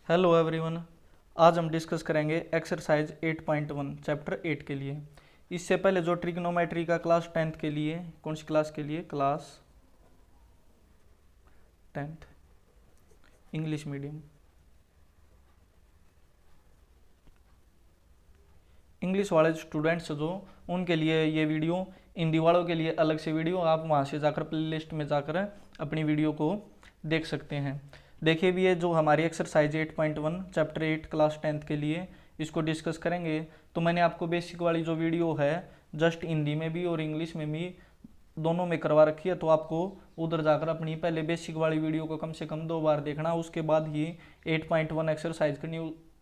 Hello everyone. आज हम discuss करेंगे एक्सरसाइज 8.1 चैप्टर 8 के लिए। इससे पहले जो ट्रिग्नोमेट्री का क्लास 10th के लिए, कौन सी क्लास के लिए? Class 10th English medium. English वाले स्टूडेंट्स जो, उनके लिए ये वीडियो, हिंदी वालों के लिए अलग से वीडियो, आप वहाँ से जाकर प्लेलिस्ट में जाकर अपनी वीडियो को देख सकते हैं। देखिए भी ये जो हमारी एक्सरसाइज 8.1 चैप्टर 8 क्लास 10th के लिए इसको डिस्कस करेंगे। तो मैंने आपको बेसिक वाली जो वीडियो है जस्ट हिंदी में भी और इंग्लिश में भी दोनों में करवा रखी है, तो आपको उधर जाकर अपनी पहले बेसिक वाली वीडियो को कम से कम 2 बार देखना, उसके बाद ही 8.1 एक्सरसाइज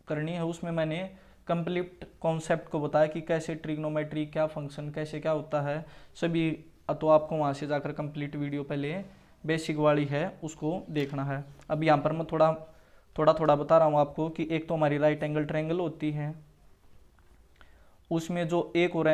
करनी है। उसमें मैंने कंप्लीट कॉन्सेप्ट को बताया कि कैसे ट्रिग्नोमेट्री, क्या फंक्शन, कैसे क्या होता है सभी। तो आपको वहाँ से जाकर कंप्लीट वीडियो पहले बेसिक वाली है उसको देखना है। अब यहाँ पर मैं थोड़ा बता रहा हूँ आपको कि एक तो हमारी राइट एंगल ट्रायंगल होती है, उसमें जो एक और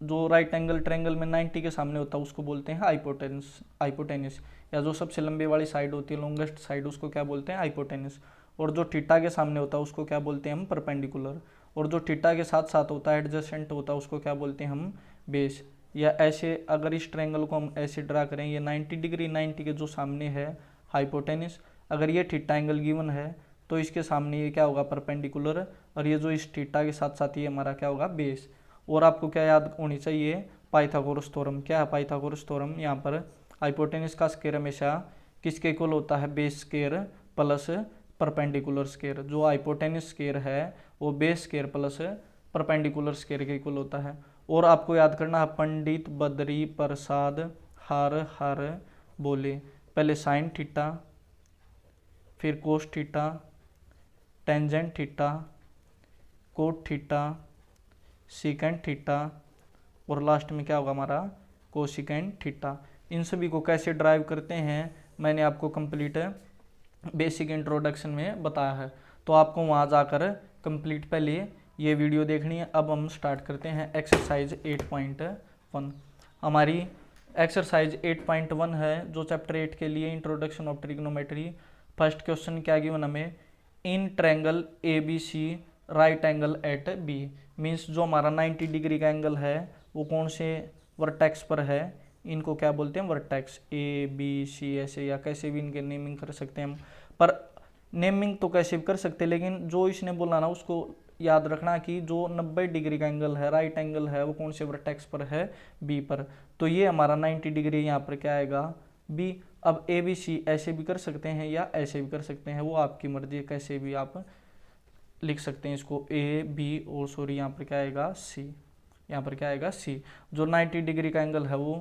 जो राइट एंगल ट्रायंगल में 90 के सामने होता है उसको बोलते हैं हाइपोटेनस, या जो सबसे लंबे वाली साइड होती है, लॉन्गेस्ट साइड, उसको क्या बोलते हैं? हाइपोटेनस। और जो थीटा के सामने होता है उसको क्या बोलते हैं हम? परपेंडिकुलर। और जो थीटा के साथ साथ होता है, एडजेसेंट होता है, उसको क्या बोलते हैं हम? बेस। या ऐसे अगर इस ट्रायंगल को हम ऐसे ड्रा करें, ये 90 डिग्री, 90 के जो सामने है हाइपोटेनस, अगर ये थीटा एंगल गिवन है तो इसके सामने ये क्या होगा? परपेंडिकुलर। और ये जो इस थीटा के साथ साथ ये हमारा क्या होगा? बेस। और आपको क्या याद होनी चाहिए? Pythagoras theorem. क्या है पाइथागोरस थ्योरम? यहाँ पर हाइपोटेनस का स्क्वायर हमेशा किसके इक्वल होता है? Base square plus perpendicular square. जो हाइपोटेनस स्क्वायर है वो base square plus perpendicular square के इक्वल होता है। और आपको याद करना है, पंडित बद्री प्रसाद हर हर बोले। पहले साइन थीटा, फिर cos theta, tangent theta, cot theta, secant theta, और लास्ट में क्या होगा हमारा? Cosecant theta. इन सभी को कैसे ड्राइव करते हैं मैंने आपको कंप्लीट बेसिक इंट्रोडक्शन में बताया है, तो आपको वहाँ जाकर कंप्लीट पहले ये वीडियो देखनी है। अब हम स्टार्ट करते हैं एक्सरसाइज 8.1। हमारी एक्सरसाइज 8.1 है जो चैप्टर 8 के लिए introduction of trigonometry. First question क्या गिवन हमें? In triangle A B C right angle at B, means जो हमारा 90 डिग्री का एंगल है वो कौन से वर्टेक्स पर है? इनको क्या बोलते हैं? वर्टेक्स। ए बी सी ऐसे, या कैसे भी इनके नेमिंग कर सकते हैं हम, पर नेमिंग तो कैसे भी कर सकते हैं, लेकिन जो इसने बोला ना उसको याद रखना कि जो 90 डिग्री का एंगल है, राइट एंगल है, वो कौन से वर्टेक्स पर है? बी पर। तो ये हमारा 90 डिग्री यहाँ पर क्या आएगा? बी। अब ए बी सी ऐसे भी कर सकते हैं या ऐसे भी कर सकते हैं, वो आपकी मर्जी है, कैसे भी आप लिख सकते हैं इसको। ए बी, और सॉरी यहाँ पर क्या आएगा? सी। यहाँ पर क्या आएगा? सी। जो 90 डिग्री का एंगल है वो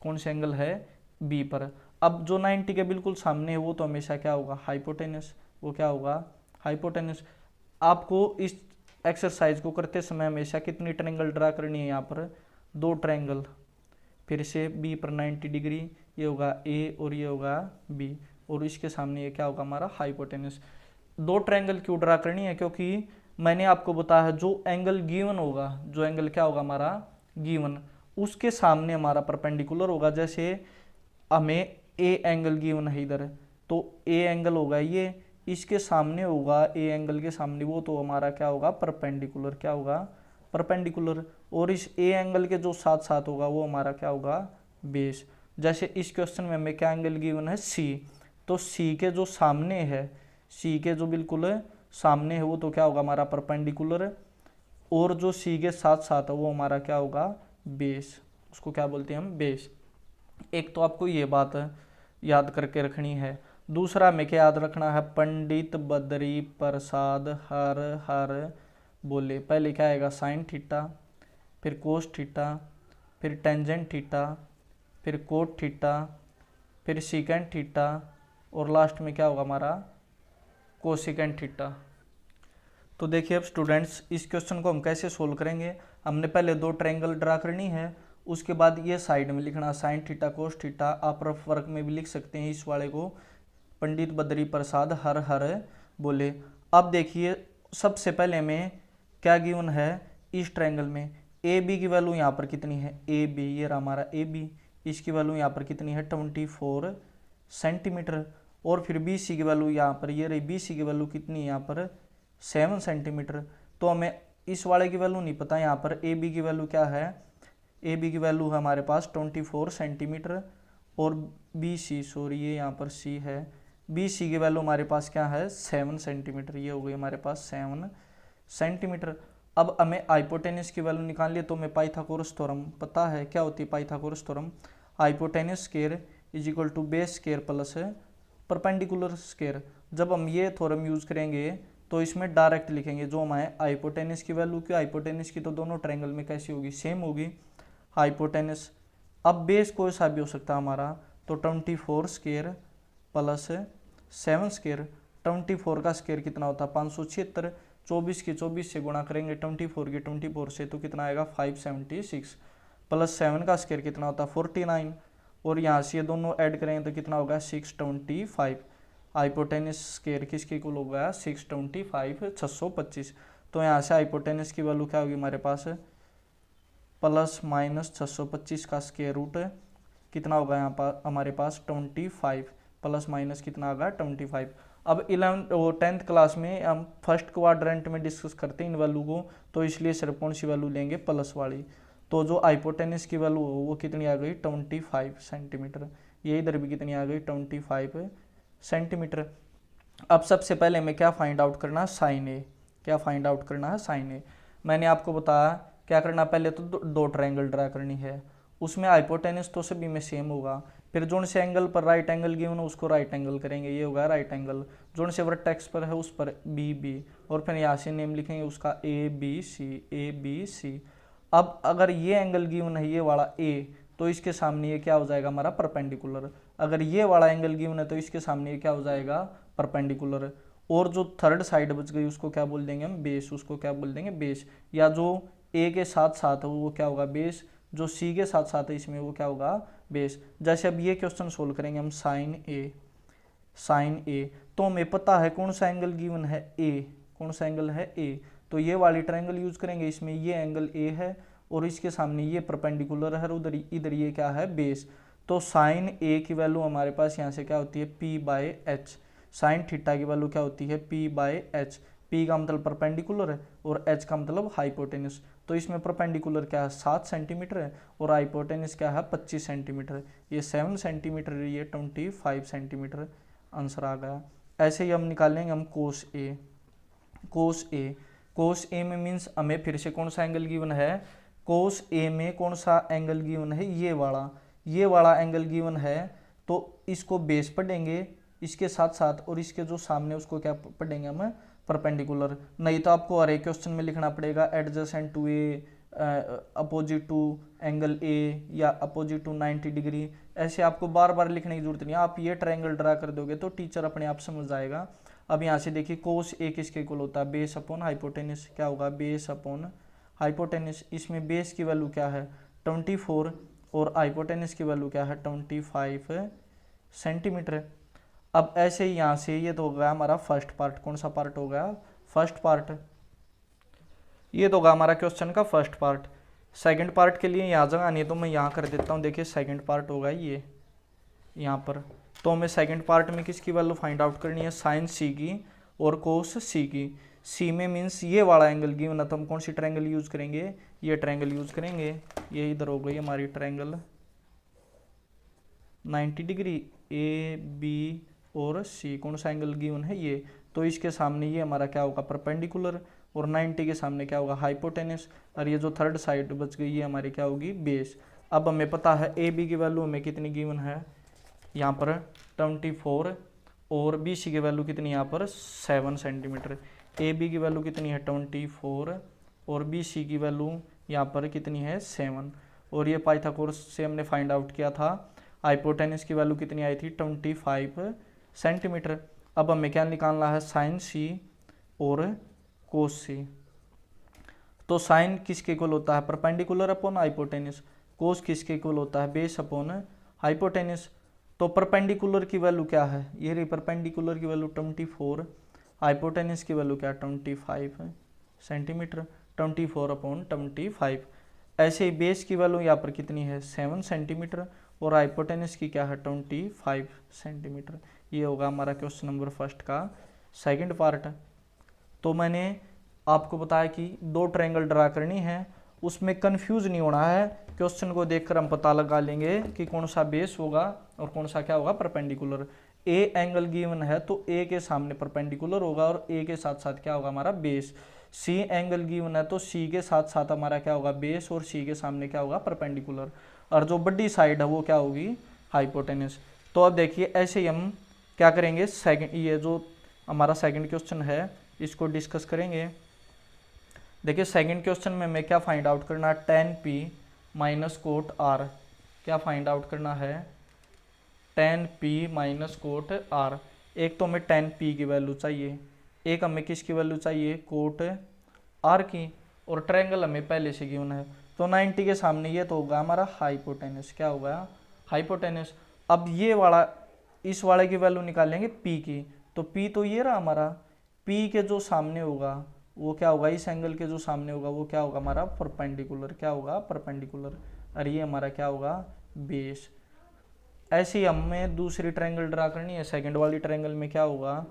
कौन सा एंगल है? बी पर। अब जो 90 के बिल्कुल सामने है वो तो हमेशा क्या होगा? हाइपोटेनस। वो क्या होगा? हाइपोटेनस। आपको इस एक्सरसाइज को करते समय हमेशा कितनी ट्रायंगल ड्रा करनी है? यहाँ पर 2 ट्रायंगल। फिर से बी पर 90 डिग्री, ये होगा ए और ये होगा बी, और इसके सामने ये क्या होगा? हमारा हाइपोटेनस। 2 ट्रायंगल क्यों ड्रा करनी है? क्योंकि मैंने आपको बताया जो एंगल गिवन होगा, जो एंगल क्या होगा हमारा? गिवन, उसके सामने हमारा परपेंडिकुलर होगा। जैसे हमें ए एंगल गिवन है इधर, तो ए एंगल होगा ये, इसके सामने होगा ए एंगल के सामने, वो तो हमारा क्या होगा? परपेंडिकुलर। क्या होगा? परपेंडिकुलर। और इस ए एंगल के जो साथ साथ होगा वो हमारा क्या होगा? बेस। जैसे इस क्वेश्चन में हमें क्या एंगल गिवन है? सी। तो सी के जो सामने है, सी के जो बिल्कुल सामने है वो तो क्या होगा? हमारा परपेंडिकुलर। और जो सी के साथ साथ है वो हमारा क्या होगा? बेस। उसको क्या बोलते हैं हम? बेस। एक तो आपको ये बात याद करके रखनी है। दूसरा हमें क्या याद रखना है? पंडित बद्री प्रसाद हर हर बोले। पहले क्या आएगा? साइन थीटा, फिर कोस थीटा, फिर टेंजेंट थीटा, फिर कोट थीटा, फिर सीकेंट थीटा, और लास्ट में क्या होगा हमारा? Cosecant theta. तो देखिए अब स्टूडेंट्स, इस क्वेश्चन को हम कैसे सोल्व करेंगे? हमने पहले 2 ट्रायंगल ड्रा करनी है, उसके बाद ये साइड में लिखना साइन थीटा कोस थीटा। आप रफ वर्क में भी लिख सकते हैं इस वाले को, पंडित बद्री प्रसाद हर हर बोले। अब देखिए सबसे पहले हमें क्या गिवन है इस ट्रायंगल में? ए बी की वैल्यू यहाँ पर कितनी है? ए बी, ये रहा हमारा ए बी। इसकी वैल्यू यहाँ पर कितनी है? 24 सेंटीमीटर। और फिर बी सी की वैल्यू यहाँ पर ये रही, बी सी की वैल्यू कितनी है यहाँ पर 7 सेंटीमीटर। तो हमें इस वाले की वैल्यू नहीं पता, यहाँ पर ए बी की वैल्यू क्या है, ए बी की वैल्यू है हमारे पास 24 सेंटीमीटर और बी सी, सॉरी ये यहाँ पर सी है, बी सी की वैल्यू हमारे पास क्या है 7 सेंटीमीटर, ये हो गई हमारे पास 7 सेंटीमीटर। अब हमें हाइपोटेनस की वैल्यू निकाल लिए, तो हमें पाइथागोरस थ्योरम पता है, क्या होती है Pythagoras theorem, hypotenuse square is equal to base square plus perpendicular square. जब हम ये थ्योरम यूज करेंगे तो इसमें डायरेक्ट लिखेंगे, जो हमारे हाइपोटेनस की वैल्यू की, हाइपोटेनस की तो दोनों ट्रायंगल में कैसी होगी, सेम होगी हाइपोटेनस। अब बेस कोई सा भी हो सकता है हमारा, तो 24 स्क्वायर प्लस 7 स्क्वायर, 24 का स्क्वायर कितना होता है 576, 24 की 24 से गुणा करेंगे 24 की 24 से तो कितना आएगा 576, प्लस 7 का स्क्वायर कितना होता है 49, और यहाँ से ये दोनों ऐड करेंगे तो कितना होगा 625। हाइपोटेनस स्क्वायर किसके इक्वल होगा 625, 625। तो यहाँ से हाइपोटेनस की वैल्यू क्या होगी हमारे पास, प्लस माइनस 625 का स्क्वायर रूट कितना होगा यहाँ पर हमारे पास 25, प्लस माइनस कितना होगा 25। अब 11 और 10th क्लास में हम फर्स्ट क्वाड्रेंट में डिस्कस करते हैं इन वैल्यू को, तो इसलिए सिर्फ कौन सी वैल्यू लेंगे, प्लस वाली। तो जो हाइपोटेनस की वैल्यू हो वो कितनी आ गई 25 सेंटीमीटर, ये इधर भी कितनी आ गई 25 सेंटीमीटर। अब सबसे पहले हमें क्या फाइंड आउट करना है, साइन ए, क्या फाइंड आउट करना है साइन ए। मैंने आपको बताया क्या करना, पहले तो दो ट्रायंगल ड्रा करनी है, उसमें हाइपोटेनस तो सभी में सेम होगा, फिर जोन से एंगल पर राइट एंगल गिवन हो उसको राइट एंगल करेंगे, ये होगा राइट एंगल, जोन से वर्टेक्स पर है उस पर बी बी, और फिर यहाँ से नेम लिखेंगे उसका ए बी सी, ए बी सी। अब अगर ये एंगल गिवन है ये वाला ए, तो इसके सामने ये क्या हो जाएगा हमारा परपेंडिकुलर, अगर ये वाला एंगल गिवन है तो इसके सामने ये क्या हो जाएगा परपेंडिकुलर, और जो थर्ड साइड बच गई उसको क्या बोल देंगे हम बेस, उसको क्या बोल देंगे बेस, या जो ए के साथ साथ है वो क्या होगा बेस, जो सी के साथ साथ है इसमें वो क्या होगा बेस। जैसे अब ये क्वेश्चन सोल्व करेंगे हम साइन ए, साइन ए, तो हमें पता है कौन सा एंगल गिवन है ए, कौन सा एंगल है ए, तो ये वाली ट्रायंगल यूज करेंगे, इसमें ये एंगल ए है और इसके सामने ये परपेंडिकुलर है, उधर इधर ये क्या है बेस। तो साइन ए की वैल्यू हमारे पास यहाँ से क्या होती है P by H, sine theta की वैल्यू क्या होती है पी बाय एच, पी का मतलब परपेंडिकुलर है और एच का मतलब हाइपोटेनस। तो इसमें परपेंडिकुलर क्या है 7 सेंटीमीटर है और हाइपोटेनस क्या है 25 सेंटीमीटर, ये 7 सेंटीमीटर, ये 25 सेंटीमीटर आंसर आ गया। ऐसे ही हम निकालेंगे हम कोस ए, कोस ए, कोस ए में मीन्स हमें फिर से कौन सा एंगल गिवन है, कोस ए में कौन सा एंगल गिवन है ये वाला एंगल गिवन है, तो इसको बेस पढ़ेंगे इसके साथ साथ, और इसके जो सामने उसको क्या पढ़ेंगे हम परपेंडिकुलर। नहीं तो आपको हर एक क्वेश्चन में लिखना पड़ेगा adjacent to A, opposite to angle A या अपोजिट टू 90 डिग्री, ऐसे आपको बार बार लिखने की जरूरत नहीं है, आप ये ट्रायंगल ड्रा कर दोगे तो टीचर अपने आप समझ जाएगा। अब यहाँ से देखिए कोस ए किसके इक्वल होता है बेस अपॉन हाइपोटेनस, क्या होगा बेस अपॉन हाइपोटेनस, इसमें बेस की वैल्यू क्या है 24 और हाइपोटेनस की वैल्यू क्या है 25 सेंटीमीटर। अब ऐसे ही यहाँ से ये तो हो गया हमारा फर्स्ट पार्ट, कौन सा पार्ट हो गया फर्स्ट पार्ट, ये तो होगा हमारा क्वेश्चन का फर्स्ट पार्ट। सेकंड पार्ट के लिए यहाँ जगह आनी है तो मैं यहाँ कर देता हूँ, देखिए सेकंड पार्ट होगा ये यहाँ पर, तो हमें सेकंड पार्ट में किसकी वैल्यू फाइंड आउट करनी है साइन सी की और कोस सी की। सी में मीन्स ये वाला एंगल गिवन है तो हम कौन सी ट्रायंगल यूज करेंगे, ये ट्रायंगल यूज करेंगे, ये इधर हो गई हमारी ट्रायंगल 90 डिग्री, ए बी और सी, कौन सा एंगल गिवन है ये, तो इसके सामने ये हमारा क्या होगा परपेंडिकुलर और 90 के सामने क्या होगा हाइपोटेनस, और ये जो थर्ड साइड बच गई ये हमारी क्या होगी बेस। अब हमें पता है ए बी की वैल्यू हमें कितनी गिवन है यहाँ पर 24 और बी सी की वैल्यू कितनी यहाँ पर 7 सेंटीमीटर, ए बी की वैल्यू कितनी है 24 और बी सी की वैल्यू यहाँ पर कितनी है 7, और ये पाइथागोरस से हमने फाइंड आउट किया था हाइपोटेनस की वैल्यू कितनी आई थी 25 सेंटीमीटर। अब हमें क्या निकालना है साइन सी और कोस सी। तो साइन किसके इक्वल होता है परपेंडिकुलर अपॉन हाइपोटेनस, कोस किसके इक्वल होता है बेस अपॉन हाइपोटेनस। तो परपेंडिकुलर की वैल्यू क्या है, ये रही परपेंडिकुलर की वैल्यू 24, हाइपोटेनस की वैल्यू क्या 25 सेंटीमीटर, 24 अपॉन 25। ऐसे ही बेस की वैल्यू यहाँ पर कितनी है 7 सेंटीमीटर और हाइपोटेनस की क्या है 25 सेंटीमीटर, ये होगा हमारा क्वेश्चन नंबर फर्स्ट का सेकंड पार्ट। तो मैंने आपको बताया कि दो ट्रायंगल ड्रा करनी है, उसमें कंफ्यूज नहीं होना है। क्वेश्चन को देखकर हम पता लगा लेंगे कि कौन सा बेस होगा और कौन सा क्या होगा परपेंडिकुलर। ए एंगल गिवन है तो ए के सामने परपेंडिकुलर होगा और ए के साथ साथ क्या होगा हमारा बेस। सी एंगल गिवन है तो सी के साथ साथ हमारा क्या होगा बेस और सी के सामने क्या होगा परपेंडिकुलर। और जो बड़ी साइड है वो क्या होगी हाइपोटेनस। तो अब देखिए ऐसे ही हम क्या करेंगे, सेकंड ये जो हमारा सेकंड क्वेश्चन है इसको डिस्कस करेंगे। देखिए सेकंड क्वेश्चन में हमें क्या फाइंड आउट करना है, tan p minus cot r। क्या फाइंड आउट करना है, tan p minus cot r। एक तो हमें tan p की वैल्यू चाहिए, एक हमें किसकी वैल्यू चाहिए कोट r की, और ट्रायंगल हमें पहले से गिवन है। तो 90 के सामने ये तो होगा हमारा हाइपोटेनस। क्या होगा हाइपोटेनस। अब ये वाला इस वाले की वैल्यू निकालेंगे p की, तो p तो ये रहा हमारा, p के जो सामने होगा वो क्या होगा, इस एंगल के जो सामने होगा वो क्या होगा हमारा परपेंडिकुलर। क्या होगा परपेंडिकुलर। और ये हमारा क्या होगा बेस। ऐसे ही हमें दूसरी ट्रायंगल ड्रा करनी है। सेकंड वाली ट्रायंगल में क्या होगा,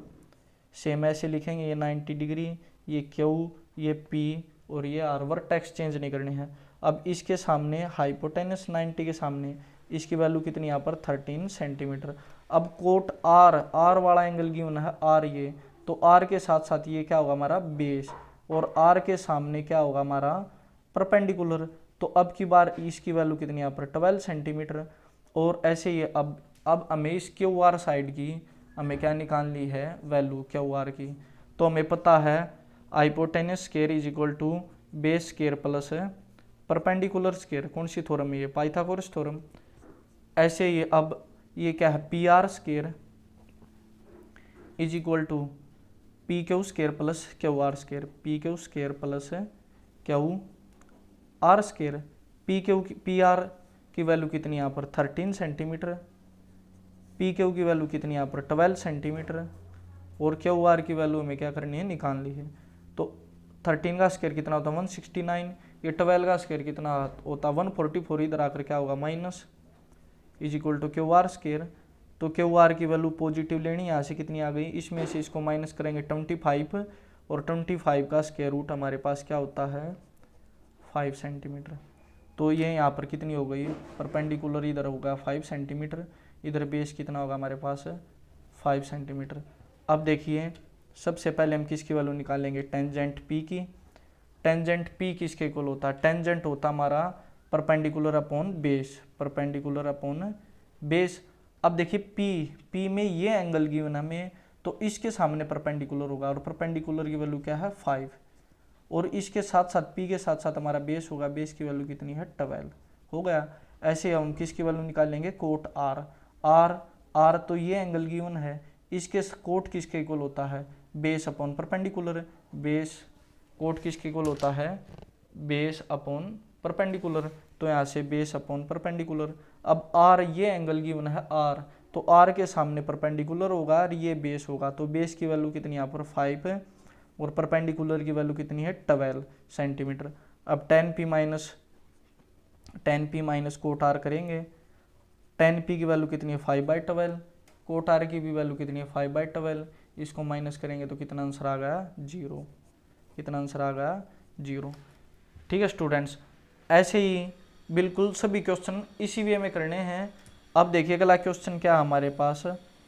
सेम ऐसे लिखेंगे, ये 90 डिग्री, ये Q, ये P और ये R। वर्टेक्स चेंज नहीं करने हैं। अब इसके सामने हाइपोटेनस 90 के सामने, इसकी वैल्यू कितनी यहाँ पर 13 सेंटीमीटर। अब कोट R वाला एंगल गिवन है R ये, तो R के साथ साथ ये क्या होगा हमारा बेस, और R के सामने क्या होगा हमारा परपेंडिकुलर। तो अब की बार इसकी वैल्यू कितनी यहाँ पर 12 सेंटीमीटर। और ऐसे ही अब हमें इस QR साइड की हमें क्या निकालनी है वैल्यू QR की। तो हमें पता है hypotenuse square is equal to base square plus perpendicular square. कौन सी थ्योरम है ये, पाइथागोरस थ्योरम। ऐसे ही अब ये क्या है PR square is equal to PQ square plus QR square. PQ square plus QR square. PR की वैल्यू कितनी यहाँ पर 13 सेंटीमीटर, PQ की वैल्यू कितनी यहाँ पर 12 सेंटीमीटर, और QR की वैल्यू हमें क्या करनी है निकालनी है। तो 13 का स्क्वायर कितना होता है 169, ये 12 का स्क्वायर कितना होता है 144, इधर आकर क्या होगा minus is equal to QR square. तो QR की वैल्यू पॉजिटिव लेनी, यहाँ से कितनी आ गई, इसमें से इसको माइनस करेंगे 25, और 25 का स्क्वायर रूट हमारे पास क्या होता है 5 सेंटीमीटर। तो ये यहाँ पर कितनी हो गई परपेंडिकुलर, इधर होगा 5 सेंटीमीटर, इधर बेस कितना होगा हमारे पास 5 सेंटीमीटर। अब देखिए सबसे पहले हम किसकी वैल्यू निकालेंगे टेंजेंट P की। टेंजेंट P किसके इक्वल होता है, टेंजेंट होता हमारा perpendicular upon base, perpendicular upon base. अब देखिए P में ये एंगल गिवन हमें, तो इसके सामने परपेंडिकुलर होगा, और परपेंडिकुलर की वैल्यू क्या है 5, और इसके साथ साथ P के साथ साथ हमारा बेस होगा, बेस की वैल्यू कितनी है 12 हो गया। ऐसे हम किसकी वैल्यू निकालेंगे कोट R तो ये एंगल गिवन है, इसके कोट किसके इक्वल होता है base upon perpendicular. Base cot किसके इक्वल होता है बेस अपॉन परपेंडिकुलर, तो यहाँ से बेस अपॉन परपेंडिकुलर। अब R ये एंगल गिवन है R, तो R के सामने परपेंडिकुलर होगा और ये बेस होगा, तो बेस की वैल्यू कितनी यहाँ पर 5 है, और परपेंडिकुलर की वैल्यू कितनी है 12 सेंटीमीटर। अब tan p minus cot R करेंगे, tan p की वैल्यू कितनी है 5/12, कोट R की भी वैल्यू कितनी है 5/12, इसको माइनस करेंगे तो कितना आंसर आ गया 0, कितना आंसर आ गया 0। ठीक है स्टूडेंट्स, ऐसे ही बिल्कुल सभी क्वेश्चन इसी वे में करने हैं। अब देखिए अगला क्वेश्चन क्या है हमारे पास,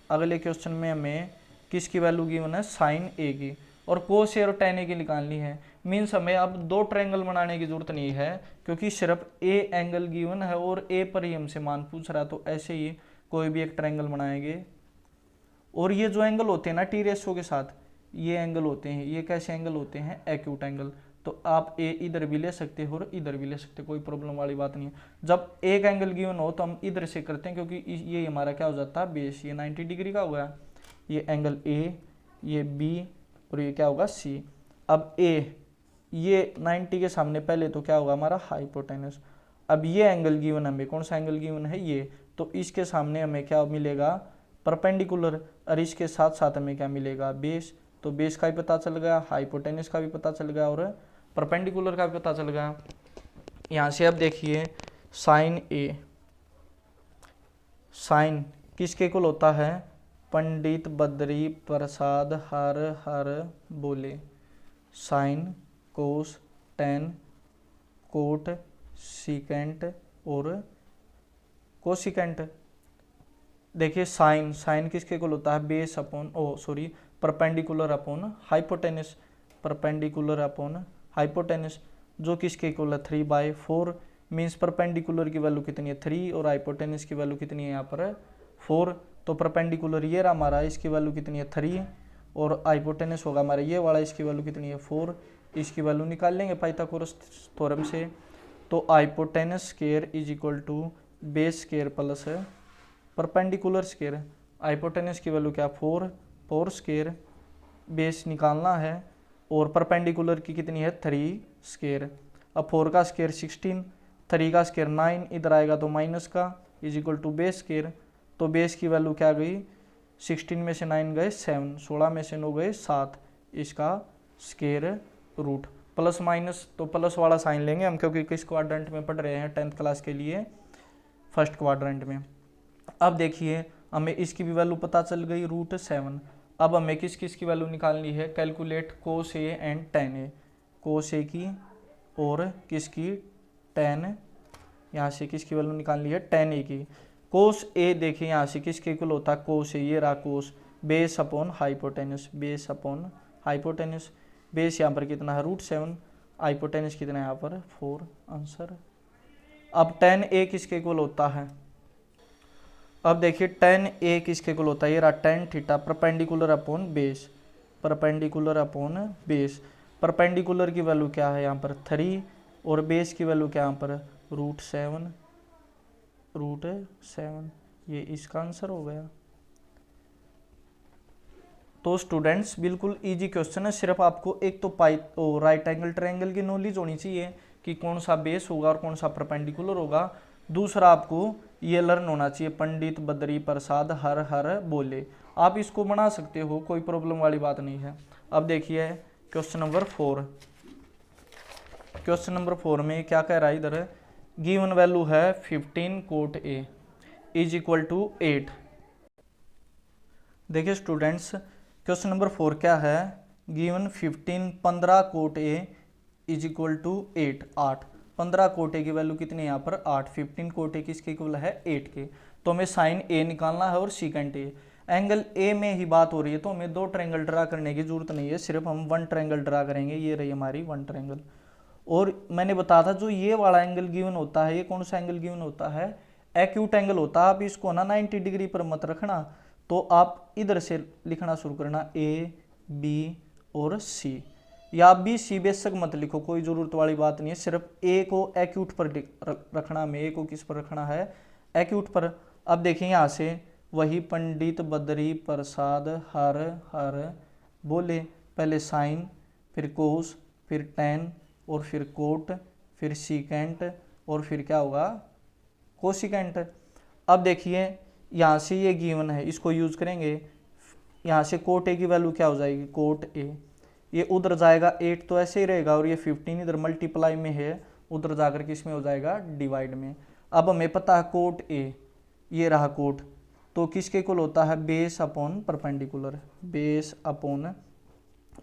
अगले क्वेश्चन में हमें किसकी वैल्यू गिवन है साइन ए की, और कोस ए और tan ए की निकालनी है। मीन्स हमें अब दो ट्रायंगल बनाने की जरूरत नहीं है, क्योंकि सिर्फ ए एंगल गिवन है और ए पर ही हमसे मान पूछ रहा है। तो ऐसे ही कोई भी एक ट्रायंगल बनाएंगे, और ये जो एंगल होते हैं ना टी रेशो के साथ, ये एंगल होते हैं, ये कैसे एंगल होते हैं एक्यूट एंगल। तो आप ए इधर भी ले सकते हो और इधर भी ले सकते हो, कोई प्रॉब्लम वाली बात नहीं है। जब एक एंगल गिवन हो तो हम इधर से करते हैं, क्योंकि ये हमारा क्या हो जाता है बेस, ये 90 डिग्री का हो गया, ये एंगल ए, ये बी, और ये क्या होगा सी। अब ए ये 90 के सामने पहले तो क्या होगा हमारा हाइपोटेनस। अब ये एंगल गिवन हमें, कौन सा एंगल गिवन है ये, तो इसके सामने हमें क्या मिलेगा परपेंडिकुलर, और इसके साथ साथ हमें क्या मिलेगा बेस। तो बेस का भी पता चल गया, हाइपोटेनस का भी पता चल गया, और परपेंडिकुलर का भी पता चल गया। यहाँ से अब देखिए साइन ए, साइन किसके इक्वल होता है पंडित बद्री प्रसाद हर हर बोले। साइन, कोस, टेन, कोट, सीकेंट और कोसिकेंट। देखिए साइन, साइन किसके इक्वल होता है, base upon perpendicular upon hypotenuse, perpendicular upon hypotenuse, जो किसके इक्वल है 3/4। मीन्स परपेंडिकुलर की वैल्यू कितनी है 3 और हाइपोटेनस की वैल्यू कितनी है यहाँ पर 4। तो परपेंडिकुलर ये रहा हमारा, इसकी वैल्यू कितनी है 3 और हाइपोटेनस होगा हमारा ये वाला, इसकी वैल्यू कितनी है 4। इसकी वैल्यू निकाल लेंगे पाइथागोरस थ्योरम से। तो hypotenuse square is equal to base square plus perpendicular square. Hypotenuse की वैल्यू क्या 4 स्क्वायर, बेस निकालना है, और परपेंडिकुलर की कितनी है 3 स्क्वायर। अब 4 का स्क्वायर 16, 3 का स्क्वायर 9, इधर आएगा तो माइनस का, is equal to base square. तो बेस की वैल्यू क्या गई, 16 में से 9 गए 7, 16 में से 9 गए 7, इसका स्क्वायर रूट। प्लस माइनस तो प्लस वाला साइन लेंगे हम, क्योंकि किस क्वाड्रेंट में पढ़ रहे हैं 10th क्लास के लिए, फर्स्ट क्वाड्रेंट में। अब देखिए हमें इसकी भी वैल्यू पता चल गई √7। अब हमें किस किस की वैल्यू निकालनी है, calculate cos A and tan A, cos A की और किसकी टेन, यहाँ से किसकी वैल्यू निकालनी है टेन ए की। कोस ए देखिए यहाँ से किसके इक्वल होता है, कोस ए, ये रहा cos, base upon hypotenuse, base upon hypotenuse. Base यहाँ पर कितना है √7, हाइपोटेनस कितना है यहाँ पर 4, आंसर। अब टेन ए किसके इक्वल होता है, अब देखिए टेन ए किसके इक्वल होता है, ये रहा tan theta perpendicular upon base, perpendicular upon base. Perpendicular की वैल्यू क्या है यहाँ पर 3 और बेस की वैल्यू क्या यहाँ पर √7, ये इसका आंसर हो गया। तो स्टूडेंट्स बिल्कुल इजी क्वेश्चन है, सिर्फ आपको एक तो राइट एंगल ट्रायंगल की नॉलेज होनी चाहिए कि कौन सा बेस होगा और कौन सा परपेंडिकुलर होगा। दूसरा आपको ये लर्न होना चाहिए पंडित बद्री प्रसाद हर हर बोले। आप इसको बना सकते हो, कोई प्रॉब्लम वाली बात नहीं है। अब देखिए क्वेश्चन नंबर 4, क्वेश्चन नंबर 4 में क्या कह रहा है, इधर गिवन वैल्यू है 15 cot A is equal to 8। देखिए स्टूडेंट्स क्वेश्चन नंबर 4 क्या है, given 15 cot A is equal to 8, 15 कोटे की वैल्यू कितनी है यहाँ पर 8, 15 कोटे किसके इक्वल है 8 के। तो हमें साइन ए निकालना है और सीकेंट ए। एंगल ए में ही बात हो रही है, तो हमें 2 ट्रायंगल ड्रा करने की जरूरत नहीं है, सिर्फ हम 1 ट्रायंगल ड्रा करेंगे। ये रही हमारी 1 ट्रायंगल। और मैंने बताया था जो ये वाला एंगल गिवन होता है, ये कौन सा एंगल गिवन होता है, एक्यूट एंगल होता है। आप इसको ना 90 डिग्री पर मत रखना, तो आप इधर से लिखना शुरू करना ए बी और सी, या आप बी सी बेशक मत लिखो, कोई ज़रूरत वाली बात नहीं है। सिर्फ ए को एक्यूट पर रखना, हमें ए को किस पर रखना है, एक्यूट पर। अब देखिए यहाँ से वही पंडित बद्री प्रसाद हर हर बोले, पहले साइन, फिर कोस, फिर टेन, और फिर कोट, फिर सीकेंट, और फिर क्या होगा कोसिकेंट। अब देखिए यहाँ से ये गिवन है, इसको यूज़ करेंगे। यहाँ से कोट ए की वैल्यू क्या हो जाएगी, कोट ए, ये उधर जाएगा 8 तो ऐसे ही रहेगा, और ये 15 इधर मल्टीप्लाई में है, उधर जाकर किस में हो जाएगा डिवाइड में। अब हमें पता है कोट ए, ये रहा कोट, तो किसके इक्वल होता है base upon perpendicular, base upon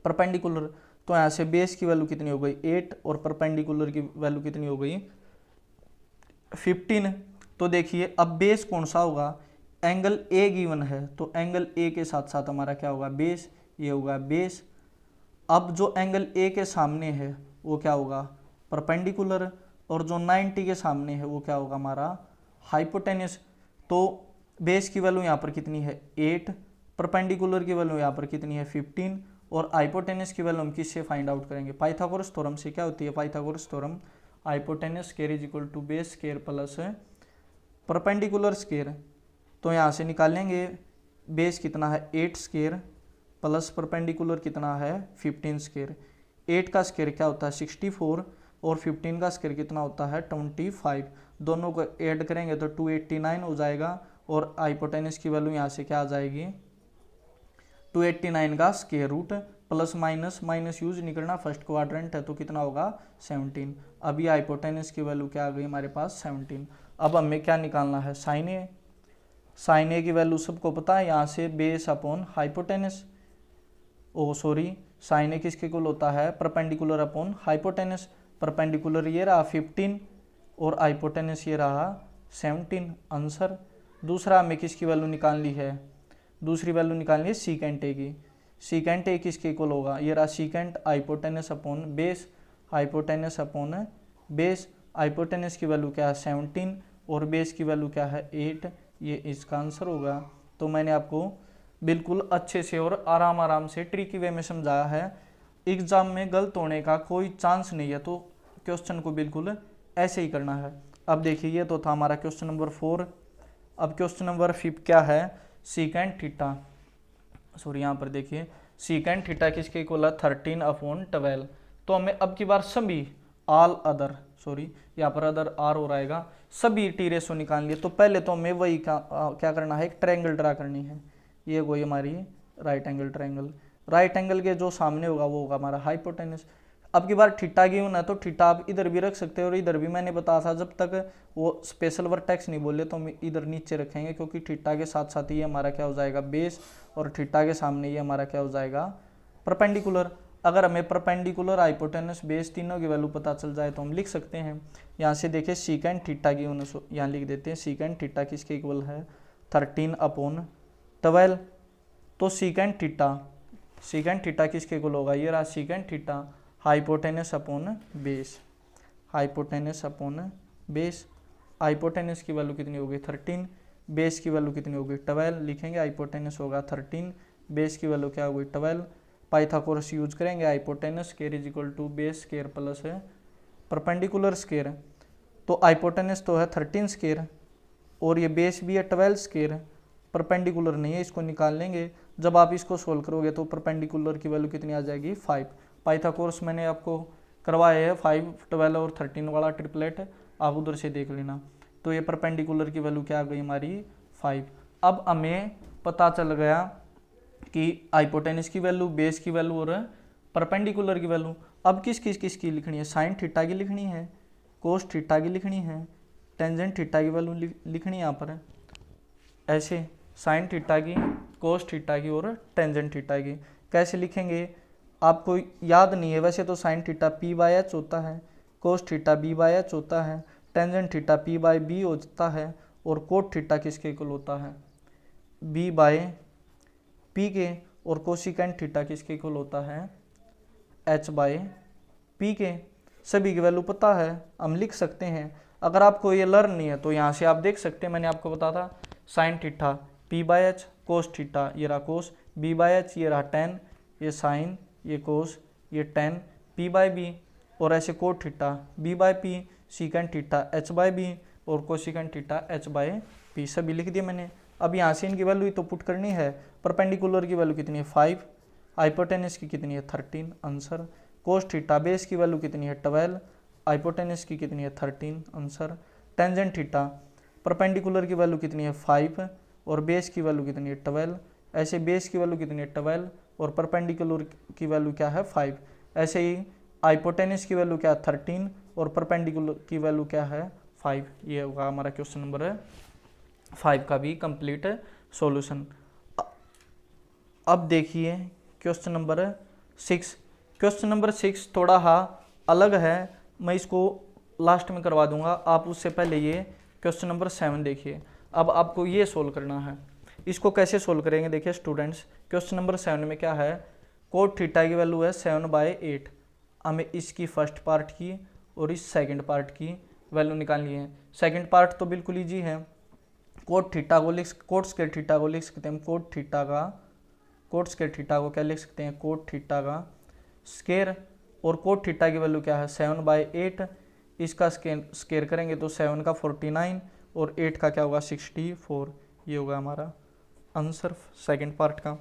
perpendicular. तो यहाँ से बेस की वैल्यू कितनी हो गई 8 और परपेंडिकुलर की वैल्यू कितनी हो गई 15। तो देखिए अब बेस कौन सा होगा, एंगल ए गिवन है, तो एंगल ए के साथ साथ हमारा क्या होगा बेस, ये होगा बेस। अब जो एंगल ए के सामने है वो क्या होगा परपेंडिकुलर, और जो 90 के सामने है वो क्या होगा हमारा हाइपोटेनस। तो बेस की वैल्यू यहाँ पर कितनी है 8, परपेंडिकुलर की वैल्यू यहाँ पर कितनी है 15, और हाइपोटेनस की वैल्यू हम किससे फाइंड आउट करेंगे, पाइथागोरस थ्योरम से। क्या होती है Pythagoras theorem, hypotenuse square is equal to base square plus perpendicular square. तो यहाँ से निकालेंगे बेस कितना है 8 स्क्वायर प्लस परपेंडिकुलर कितना है 15 स्क्वायर। 8 का स्क्वायर क्या होता है 64, और 15 का स्क्वायर कितना होता है 25। दोनों को ऐड करेंगे तो 289 हो जाएगा, और हाइपोटेनस की वैल्यू यहाँ से क्या आ जाएगी 289 का square root, plus minus minus use नहीं करना, फर्स्ट क्वाड्रेंट है तो कितना होगा 17। अभी हाइपोटेनस की वैल्यू क्या आ गई हमारे पास 17। अब हमें क्या निकालना है साइन ए। साइन ए की वैल्यू सबको पता है, यहाँ से बेस अपॉन हाइपोटेनस, ओ सॉरी साइन ए किसके इक्वल होता है, परपेंडिकुलर अपॉन हाइपोटेनस। परपेंडिकुलर ये रहा 15 और हाइपोटेनस ये रहा 17, आंसर। दूसरा हमें किसकी वैल्यू निकालनी है, दूसरी वैल्यू निकालनी है सीकेंट ए की। सीकेंट ए किसके इक्वल होगा, ये रहा secant hypotenuse upon base, hypotenuse upon base. Hypotenuse की वैल्यू क्या है 17 और बेस की वैल्यू क्या है 8, ये इसका आंसर होगा। तो मैंने आपको बिल्कुल अच्छे से और आराम से ट्रिकी वे में समझाया है, एग्जाम में गलत होने का कोई चांस नहीं है, तो क्वेश्चन को बिल्कुल ऐसे ही करना है। अब देखिए ये तो था हमारा क्वेश्चन नंबर 4। अब क्वेश्चन नंबर 5 क्या है, सीकेंट थीटा, सॉरी यहाँ पर देखिए सीकेंट थीटा किसके इक्वल है 13/12। तो हमें अब की बार सभी ऑल अदर, सॉरी यहाँ पर अदर आर हो रहेगा, सभी टी रेशो निकाल लिए। तो पहले तो हमें वही क्या करना है, एक ट्रायंगल ड्रा करनी है। ये वही हमारी right angle triangle, right angle के जो सामने होगा वो होगा हमारा हाइपोटेनस। अब की बार थीटा गिवन है तो थीटा आप इधर भी रख सकते हो और इधर भी। मैंने बताया था जब तक वो स्पेशल वर्टेक्स नहीं बोले तो हम इधर नीचे रखेंगे, क्योंकि थीटा के साथ साथ ये हमारा क्या हो जाएगा बेस, और थीटा के सामने ये हमारा क्या हो जाएगा परपेंडिकुलर। अगर हमें परपेंडिकुलर हाइपोटेनस बेस तीनों की वैल्यू पता चल जाए तो हम लिख सकते हैं। यहाँ से देखिए सीकेंट थीटा की यहाँ लिख देते हैं, सीकेंट थीटा किसके इक्वल है 13/12। तो सीकेंट थीटा किसके इक्वल होगा, ये रहा secant theta hypotenuse upon base, hypotenuse upon base. Hypotenuse की वैल्यू कितनी होगी 13, बेस की वैल्यू कितनी होगी 12, लिखेंगे हाइपोटेनस होगा 13, बेस की वैल्यू क्या होगी 12। पाइथागोरस यूज करेंगे, hypotenuse square is equal to base square plus है परपेंडिकुलर स्क्वायर। तो हाइपोटेनस तो है 13 स्क्वायर और ये बेस भी है 12 स्क्वायर, परपेंडिकुलर नहीं है, इसको निकाल लेंगे। जब आप इसको सोल्व करोगे तो परपेंडिकुलर की वैल्यू कितनी आ जाएगी 5। पाइथागोरस मैंने आपको करवाया है 5, 12 और 13 वाला ट्रिपलेट, आप उधर से देख लेना। तो ये परपेंडिकुलर की वैल्यू क्या आ गई हमारी 5। अब हमें पता चल गया कि हाइपोटेनस की वैल्यू, बेस की वैल्यू और परपेंडिकुलर की वैल्यू। अब किसकी लिखनी है, साइन थीटा की लिखनी है, कोस थीटा की लिखनी है, टेंजेंट थीटा की वैल्यू लिखनी है यहाँ पर ऐसे, साइन थीटा की, कोस थीटा की और टेंजेंट थीटा की। कैसे लिखेंगे आपको याद नहीं है वैसे तो, साइन थीटा p/h होता है, कोस थीटा b/h होता है, टेंजेंट थीटा p/b होता है, और कोट थीटा किसके इक्वल होता है b/p के, और कोसिकेंट थीटा किसके इक्वल होता है h/p के। सभी की वैल्यू पता है, हम लिख सकते हैं। अगर आपको ये लर्न नहीं है तो यहाँ से आप देख सकते हैं, मैंने आपको बताया था sine theta p/h, cos theta ये रहा कोस, b/h ये रहा tan, ये साइन, ये कोस, ये tan, p/b, और ऐसे cot theta b/p, secant theta h/b और कोसिकेंट थीटा h/p, सभी लिख दिए मैंने। अब यहाँ से इनकी वैल्यू तो पुट करनी है। परपेंडिकुलर की वैल्यू कितनी है 5, हाइपोटेनस की कितनी है 13, आंसर। कोस थीटा बेस की वैल्यू कितनी है 12, हाइपोटेनस की कितनी है 13, आंसर। टेंजेंट थीटा परपेंडिकुलर की वैल्यू कितनी है 5 और बेस की वैल्यू कितनी है 12, ऐसे बेस की वैल्यू कितनी है 12 और परपेंडिकुलर की वैल्यू क्या है 5। ऐसे ही हाइपोटेनस की वैल्यू क्या है 13 और परपेंडिकुलर की वैल्यू क्या है 5। ये होगा हमारा क्वेश्चन नंबर 5 का भी कंप्लीट सॉल्यूशन। अब देखिए क्वेश्चन नंबर 6। क्वेश्चन नंबर 6 थोड़ा अलग है, मैं इसको लास्ट में करवा दूंगा, आप उससे पहले ये क्वेश्चन नंबर 7 देखिए। अब आपको ये सोल्व करना है। इसको कैसे सोल्व करेंगे देखिए स्टूडेंट्स, क्वेश्चन नंबर 7 में क्या है, कोट थीटा की वैल्यू है 7/8। हमें इसकी फर्स्ट पार्ट की और इस सेकंड पार्ट की वैल्यू निकालनी है। सेकंड पार्ट तो बिल्कुल ईजी है, कोट थीटा को कोट स्क्वायर थीटा को लिख सकते हैं कोट स्क्वायर थीटा को क्या लिख सकते हैं कोट थीटा का स्क्वायर, और कोट थीटा की वैल्यू क्या है 7/8। इसका स्क्वायर करेंगे तो 7 का 49 और 8 का क्या होगा 64। ये होगा हमारा आंसर सेकंड पार्ट का।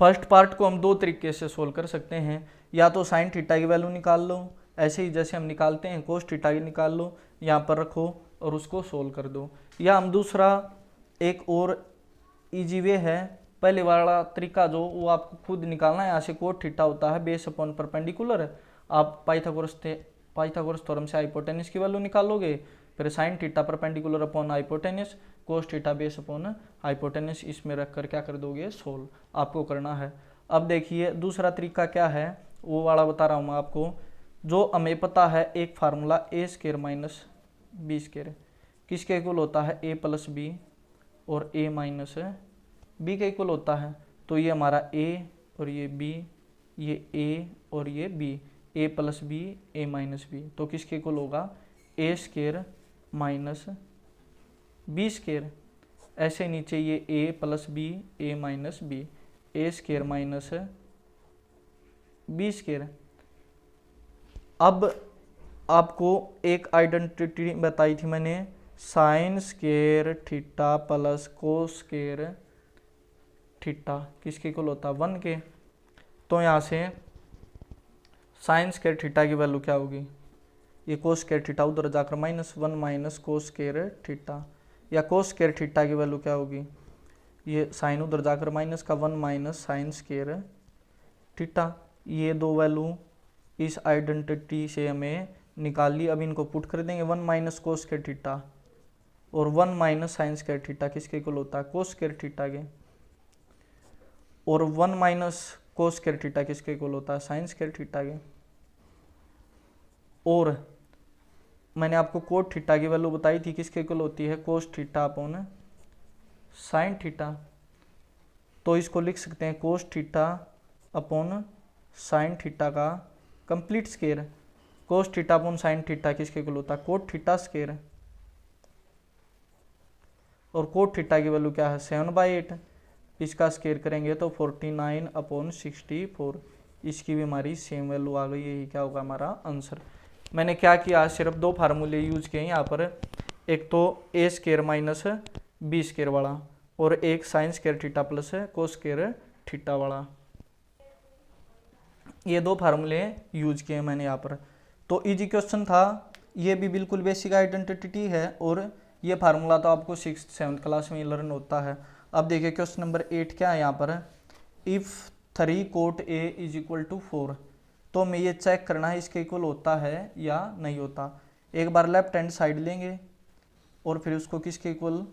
फर्स्ट पार्ट को हम दो तरीके से सोल्व कर सकते हैं, या तो साइन थीटा की वैल्यू निकाल लो, ऐसे ही जैसे हम निकालते हैं कोस थीटा की निकाल लो, यहाँ पर रखो और उसको सोल्व कर दो। या हम दूसरा एक और इजी वे है, पहले वाला तरीका जो वो आपको खुद निकालना है। यहाँ से कोट थीटा होता है बेस अपॉन परपेंडिकुलर, आप पाइथागोरस थ्योरम से हाइपोटेनस की वैल्यू निकालोगे, फिर sine theta perpendicular upon hypotenuse, cos theta base upon hypotenuse, इसमें रख कर क्या कर दोगे, सोल्व आपको करना है। अब देखिए दूसरा तरीका क्या है वो वाला बता रहा हूँ मैं आपको। जो हमें पता है एक फार्मूला ए स्क्वायर माइनस बी स्क्वायर किसके इक्वल होता है, ए प्लस बी और ए माइनस बी के इक्वल होता है। तो ये हमारा ए और ये बी, ये ए और ये बी, ए प्लस बी ए माइनस बी, तो किसके इक्वल होगा, ए स्क्वायर माइनस बी स्क्वायर। ऐसे नीचे ये ए plus B A minus B, A square minus B square. अब आपको एक आइडेंटिटी बताई थी मैंने, sine square theta plus cos square theta किसके इक्वल होता है, 1 के। तो यहाँ से साइन स्क्वायर थीटा की वैल्यू क्या होगी, ये कोस स्क्वायर थीटा उधर जाकर -1 माइनस कोस स्क्वायर थीटा, या कोस स्क्वायर थीटा की वैल्यू क्या होगी, ये साइन उधर जाकर -1 माइनस साइन स्क्वायर थीटा। ये दो वैल्यू इस आइडेंटिटी से हमें निकाल ली। अब इनको पुट कर देंगे, 1 माइनस कोस स्क्वायर थीटा और 1 माइनस साइन स्क्वायर थीटा किसके इक्वल होता है, कोस स्क्वायर थीटा के, और 1 माइनस कोस स्क्वायर थीटा किसके इक्वल होता है, साइन स्क्वायर थीटा के। और मैंने आपको कोट थीटा की वैल्यू बताई थी किसके इक्वल होती है, cos theta upon sine theta. तो इसको लिख सकते हैं cos theta upon sine theta का complete square. Cos theta upon sine theta किसके इक्वल होता है, कोट थीटा स्क्वायर। और कोट थीटा की वैल्यू क्या है, 7/8। इसका स्क्वायर करेंगे तो 49/64। इसकी भी हमारी सेम वैल्यू आ गई, यही क्या होगा हमारा आंसर। मैंने क्या किया, सिर्फ दो फार्मूले यूज किए यहाँ पर, एक तो ए स्क्वायर माइनस बी स्क्वायर वाला और एक sine square theta plus cos square theta वाला। ये दो फार्मूले यूज किए मैंने यहाँ पर। तो इजी क्वेश्चन था, ये भी बिल्कुल बेसिक आइडेंटिटी है और ये फार्मूला तो आपको 6th-7th क्लास में लर्न होता है। अब देखिए क्वेश्चन नंबर 8 क्या है यहाँ पर, if 3 cot A is equal to 4। तो हमें ये चेक करना है इसके इक्वल होता है या नहीं होता। एक बार लेफ्ट हैंड साइड लेंगे और फिर उसको किसके इक्वल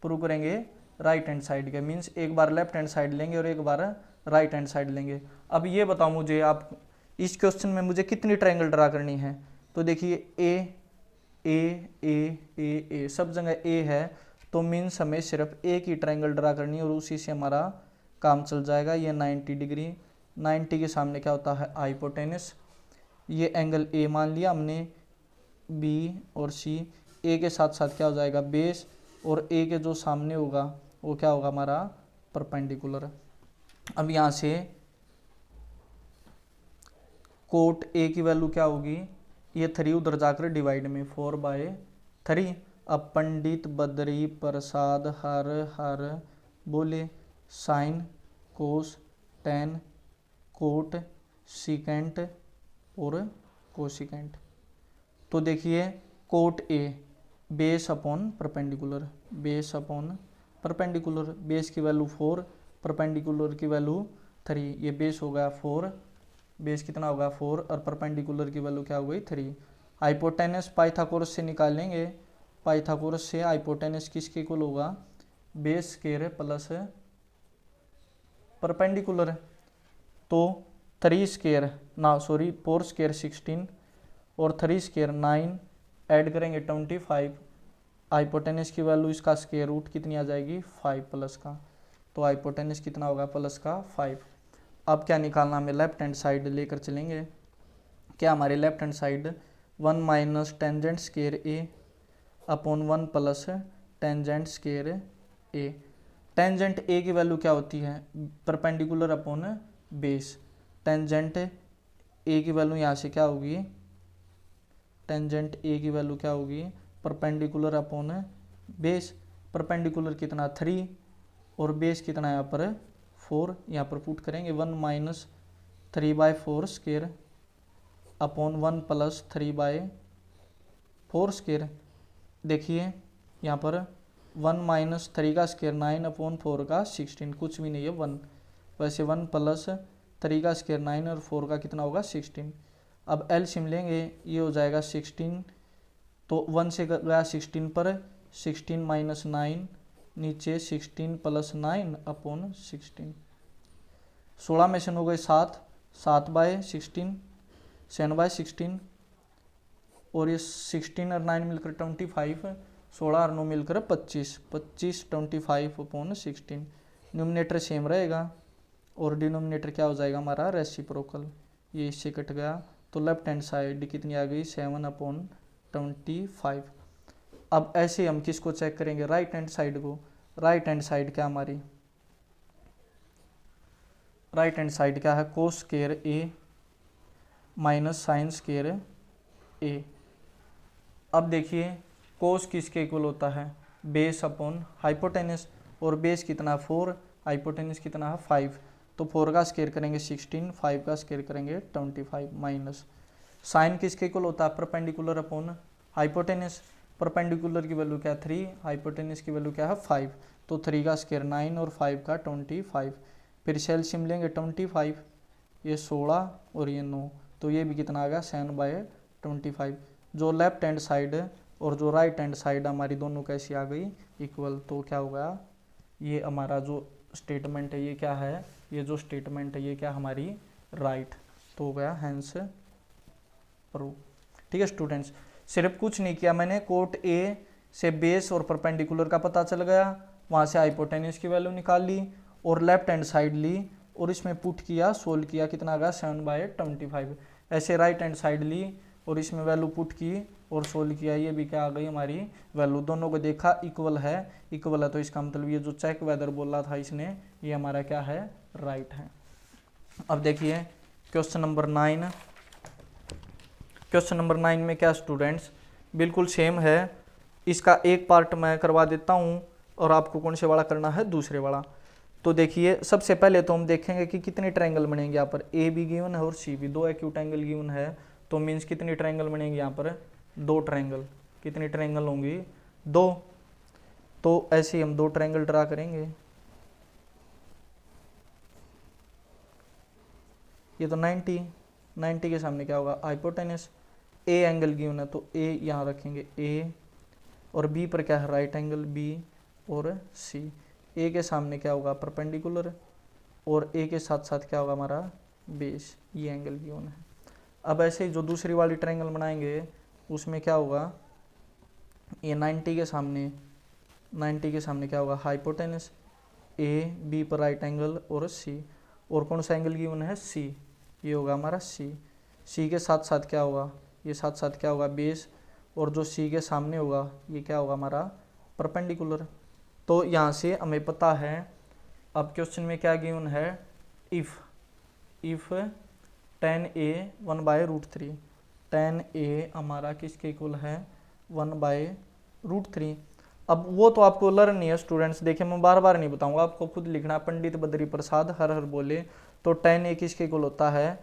प्रूव करेंगे, राइट हैंड साइड के। मीन्स एक बार लेफ्ट हैंड साइड लेंगे और एक बार राइट हैंड साइड लेंगे। अब ये बताओ मुझे, आप इस क्वेश्चन में मुझे कितनी ट्रायंगल ड्रा करनी है। तो देखिए ए ए ए ए ए सब जगह ए है, तो मीन्स हमें सिर्फ एक ही ट्रायंगल ड्रा करनी है और उसी से हमारा काम चल जाएगा। ये 90 डिग्री, 90 के सामने क्या होता है, हाइपोटेनस। ये एंगल ए मान लिया हमने, बी और सी, ए के साथ साथ क्या हो जाएगा बेस, और ए के जो सामने होगा वो क्या होगा हमारा परपेंडिकुलर। अब यहाँ से कोट ए की वैल्यू क्या होगी, ये 3 उधर जाकर डिवाइड में 4/3। अब पंडित बद्री प्रसाद हर हर बोले, sine cos ten coat secant और कोसिकेंट। तो देखिए cot A base upon perpendicular, base upon perpendicular, base की वैल्यू 4, परपेंडिकुलर की वैल्यू 3। ये बेस हो गया 4, बेस कितना होगा 4 और परपेंडिकुलर की वैल्यू क्या हो गई 3। हाइपोटेनस पाइथागोरस से निकालेंगे, पाइथागोरस से हाइपोटेनस किसके इक्वल होगा, बेस स्क्वायर प्लस परपेंडिकुलर। तो 3 स्क्वायर 4 स्क्वायर 16 और 3 स्क्वायर 9, ऐड करेंगे 25। हाइपोटेनस की वैल्यू इसका स्क्वायर रूट कितनी आ जाएगी 5 प्लस का, तो हाइपोटेनस कितना होगा प्लस का 5। अब क्या निकालना, हमें लेफ्ट हैंड साइड लेकर चलेंगे। क्या हमारे left hand side 1 minus tangent square ए अपॉन 1 प्लस टेंजेंट स्क्वायर ए। टेंजेंट ए की वैल्यू क्या होती है, परपेंडिकुलर अपॉन बेस। टेंजेंट ए की वैल्यू यहाँ से क्या होगी, टेंजेंट ए की वैल्यू क्या होगी, परपेंडिकुलर अपॉन बेस। परपेंडिकुलर कितना 3 और बेस कितना यहाँ पर 4। यहाँ पर पुट करेंगे 1 minus 3/4 square upon 1 plus 3/4 square. देखिए यहाँ पर 1 माइनस 3 का स्क्वायर 9 अपॉन 4 का 16, कुछ भी नहीं है 1। वैसे 1 प्लस 3 का स्क्वायर 9 और 4 का कितना होगा 16। अब एलसीएम लेंगे, ये हो जाएगा 16, तो 1 से गया 16 पर, 16 माइनस 9, नीचे 16 प्लस 9 अपॉन 16। 16 में से हो गए 7, 7 बाय 16, 7 बाय 16, और ये 16 और 9 मिलकर 25, 16 और 9 मिलकर 25, 25 25 अपॉन 16। न्यूमरेटर सेम रहेगा और डिनोमिनेटर क्या हो जाएगा हमारा रेसिप्रोकल, ये इससे कट गया। तो लेफ्ट हैंड साइड कितनी आ गई 7 अपॉन 25। अब ऐसे हम किसको चेक करेंगे, राइट हैंड साइड को। राइट हैंड साइड क्या हमारी, राइट हैंड साइड क्या है, कोस स्क्वायर ए माइनस साइन स्क्वायर ए। अब देखिए कोस किसके इक्वल होता है, बेस अपॉन हाइपोटेनस, और बेस कितना 4, हाइपोटेनस कितना है 5। तो 4 का स्क्वायर करेंगे 16, 5 का स्क्वायर करेंगे 25, माइनस साइन किसके इक्वल होता है, परपेंडिकुलर अपॉन हाइपोटेनस। परपेंडिकुलर की वैल्यू क्या है 3, हाइपोटेनस की वैल्यू क्या है 5। तो 3 का स्क्वायर 9 और 5 का 25। फिर सेल्सियम लेंगे 25, ये 16 और ये 9, तो ये भी कितना आ गया 7/25। जो लेफ्ट हैंड साइड और जो राइट हैंड साइड हमारी दोनों कैसी आ गई इक्वल। तो क्या हो गया, ये हमारा जो स्टेटमेंट है ये क्या है, ये जो स्टेटमेंट है ये क्या हमारी राइट। तो हो गया हैंस प्रूव। ठीक है स्टूडेंट्स, सिर्फ कुछ नहीं किया मैंने, कोट ए से बेस और परपेंडिकुलर का पता चल गया, वहाँ से हाइपोटेनस की वैल्यू निकाल ली और लेफ्ट हैंड साइड ली और इसमें पुट किया, सोल्व किया, कितना आ गया 7/25। ऐसे राइट हैंड साइड ली और इसमें वैल्यू पुट की और सोल्व किया, ये भी क्या आ गई हमारी वैल्यू। दोनों को देखा इक्वल है, इक्वल है तो इसका मतलब ये जो चेक वेदर बोला था इसने, ये हमारा क्या है राइट है। अब देखिए क्वेश्चन नंबर 9। क्वेश्चन नंबर 9 में क्या स्टूडेंट्स बिल्कुल सेम है, इसका एक पार्ट मैं करवा देता हूँ और आपको कौन से वाला करना है, दूसरे वाला। तो देखिए सबसे पहले तो हम देखेंगे कि कितने ट्रायंगल बनेंगे। यहाँ पर ए भी गिवन है और सी भी, 2 एक्यूट एंगल गिवन है, तो मीन्स कितनी ट्रायंगल बनेंगे यहाँ पर 2 ट्रायंगल। कितनी ट्रायंगल होंगी 2। तो ऐसे ही हम 2 ट्रायंगल ड्रा करेंगे। ये तो 90 के सामने क्या होगा हाइपोटेनस। ए एंगल गिवन है तो ए यहाँ रखेंगे ए, और बी पर क्या है राइट एंगल बी और सी। ए के सामने क्या होगा परपेंडिकुलर, और ए के साथ साथ क्या होगा हमारा बेस, ये एंगल गिवन है। अब ऐसे ही जो दूसरी वाली ट्रायंगल बनाएंगे उसमें क्या होगा, ये 90 के सामने क्या होगा हाइपोटेनस, ए बी पर राइट एंगल और सी, और कौन सा एंगल गिवन है सी, ये होगा हमारा सी। सी के साथ साथ क्या होगा, ये साथ साथ क्या होगा बेस, और जो सी के सामने होगा ये क्या होगा हमारा परपेंडिकुलर। तो यहाँ से हमें पता है, अब क्वेश्चन में क्या गिवन है, if tan a 1/√3, tan a हमारा किसके इक्वल है 1/√3। अब वो तो आपको लर्न नहीं है स्टूडेंट्स, देखिए मैं बार बार नहीं बताऊंगा, आपको खुद लिखना। पंडित बद्री प्रसाद हर हर बोले। तो tan a किसके इक्वल होता है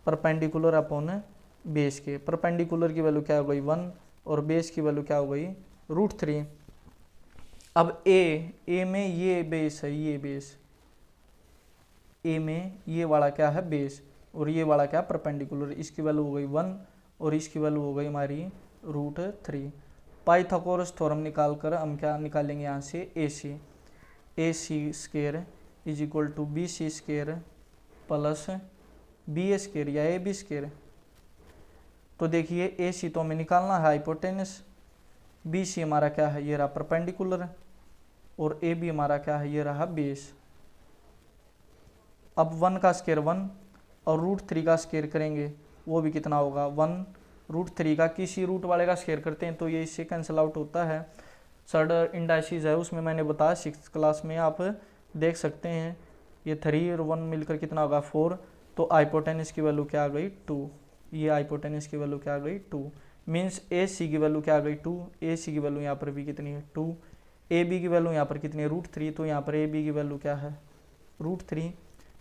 परपेंडिकुलर अपॉन बेस के। परपेंडिकुलर की वैल्यू क्या हो गई 1 और बेस की वैल्यू क्या हो गई √3। अब ए में ये बेस है, ये बेस ए में ये वाला क्या है बेस, और ये वाला क्या परपेंडिकुलर, इसकी वैल्यू हो गई 1 और इसकी वैल्यू हो गई हमारी √3। पाइथागोरस थ्योरम निकाल कर हम क्या निकालेंगे यहाँ से A C square is equal to B C square plus B A square या ए बी स्क्वायर। तो देखिए ए सी तो हमें निकालना है हाइपोटेनस, बी सी हमारा क्या है ये रहा परपेंडिकुलर, और ए बी हमारा क्या है ये रहा बेस। अब 1 का स्क्वायर 1 और √3 का स्क्वायर करेंगे, वो भी कितना होगा 1। √3 का किसी रूट वाले का स्क्वायर करते हैं तो ये इससे कैंसिल आउट होता है। सर्ड इंडाइसिस है उसमें मैंने बताया 6th क्लास में, आप देख सकते हैं। ये 3 और 1 मिलकर कितना होगा 4। तो हाइपोटेनस की वैल्यू क्या आ गई 2। ये हाइपोटेनस की वैल्यू क्या आ गई 2, मीन्स ए सी की वैल्यू क्या आ गई 2। ए सी की वैल्यू यहाँ पर भी कितनी है 2। ए बी की वैल्यू यहाँ पर कितनी है √3, तो यहाँ पर ए बी की वैल्यू क्या है √3।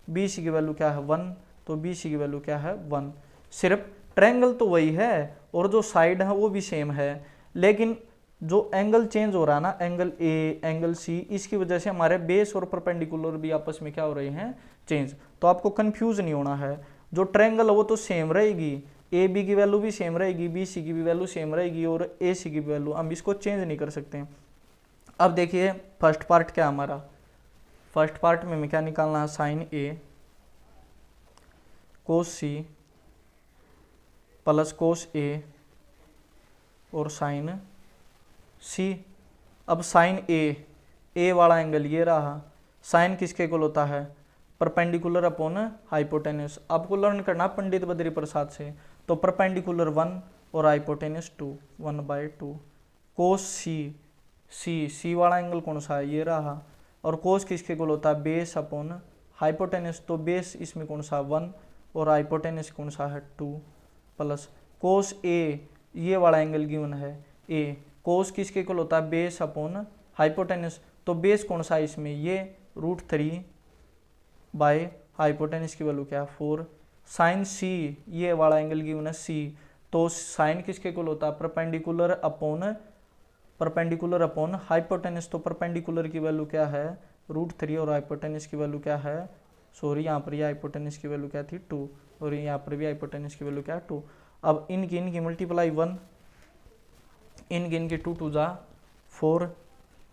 बी सी की वैल्यू क्या है 1, तो बी सी की वैल्यू क्या है 1। सिर्फ ट्रायंगल तो वही है और जो साइड है वो भी सेम है, लेकिन जो एंगल चेंज हो रहा है ना, एंगल ए एंगल सी, इसकी वजह से हमारे बेस और परपेंडिकुलर भी आपस में क्या हो रहे हैं चेंज। तो आपको कंफ्यूज नहीं होना है, जो ट्रायंगल है वो तो सेम रहेगी, ए बी की वैल्यू भी सेम रहेगी, बी सी की भी वैल्यू सेम रहेगी, और ए सी की भी वैल्यू हम इसको चेंज नहीं कर सकते हैं। अब देखिए फर्स्ट पार्ट क्या हमारा, फर्स्ट पार्ट में हमें क्या निकालना है, साइन ए कोस सी प्लस कोस ए और साइन सी। अब साइन ए वाला एंगल ये रहा, साइन किसके इक्वल होता है, परपेंडिकुलर अपॉन हाइपोटेनस। आपको लर्न करना पंडित बद्री प्रसाद से, तो परपेंडिकुलर 1 और हाइपोटेनस 2, 1/2। कोस सी वाला एंगल कौन सा है, ये रहा, और कोस किसके इक्वल होता है, बेस अपॉन हाइपोटेनस, तो बेस इसमें कौन सा 1 और हाइपोटेनस कौन सा है 2, प्लस कोस ए, ये वाला एंगल गिवन है ए, कोस किसके इक्वल होता है, बेस अपॉन हाइपोटेनस, तो बेस कौन सा है इसमें, ये √3 बाय हाइपोटेनस की वैल्यू क्या है 4। साइन सी, ये वाला एंगल गिवन है सी, तो साइन किसके इक्वल होता है, परपेंडिकुलर अपॉन हाइपोटेनस, तो परपेंडिकुलर की वैल्यू क्या है √3 और हाइपोटेनस की वैल्यू क्या है, सॉरी यहाँ पर ये हाइपोटेनस की वैल्यू क्या थी 2 और यहाँ पर भी हाइपोटेनस की वैल्यू क्या है 2। अब इनकी मल्टीप्लाई 1, इनकी 2 2 जा 4,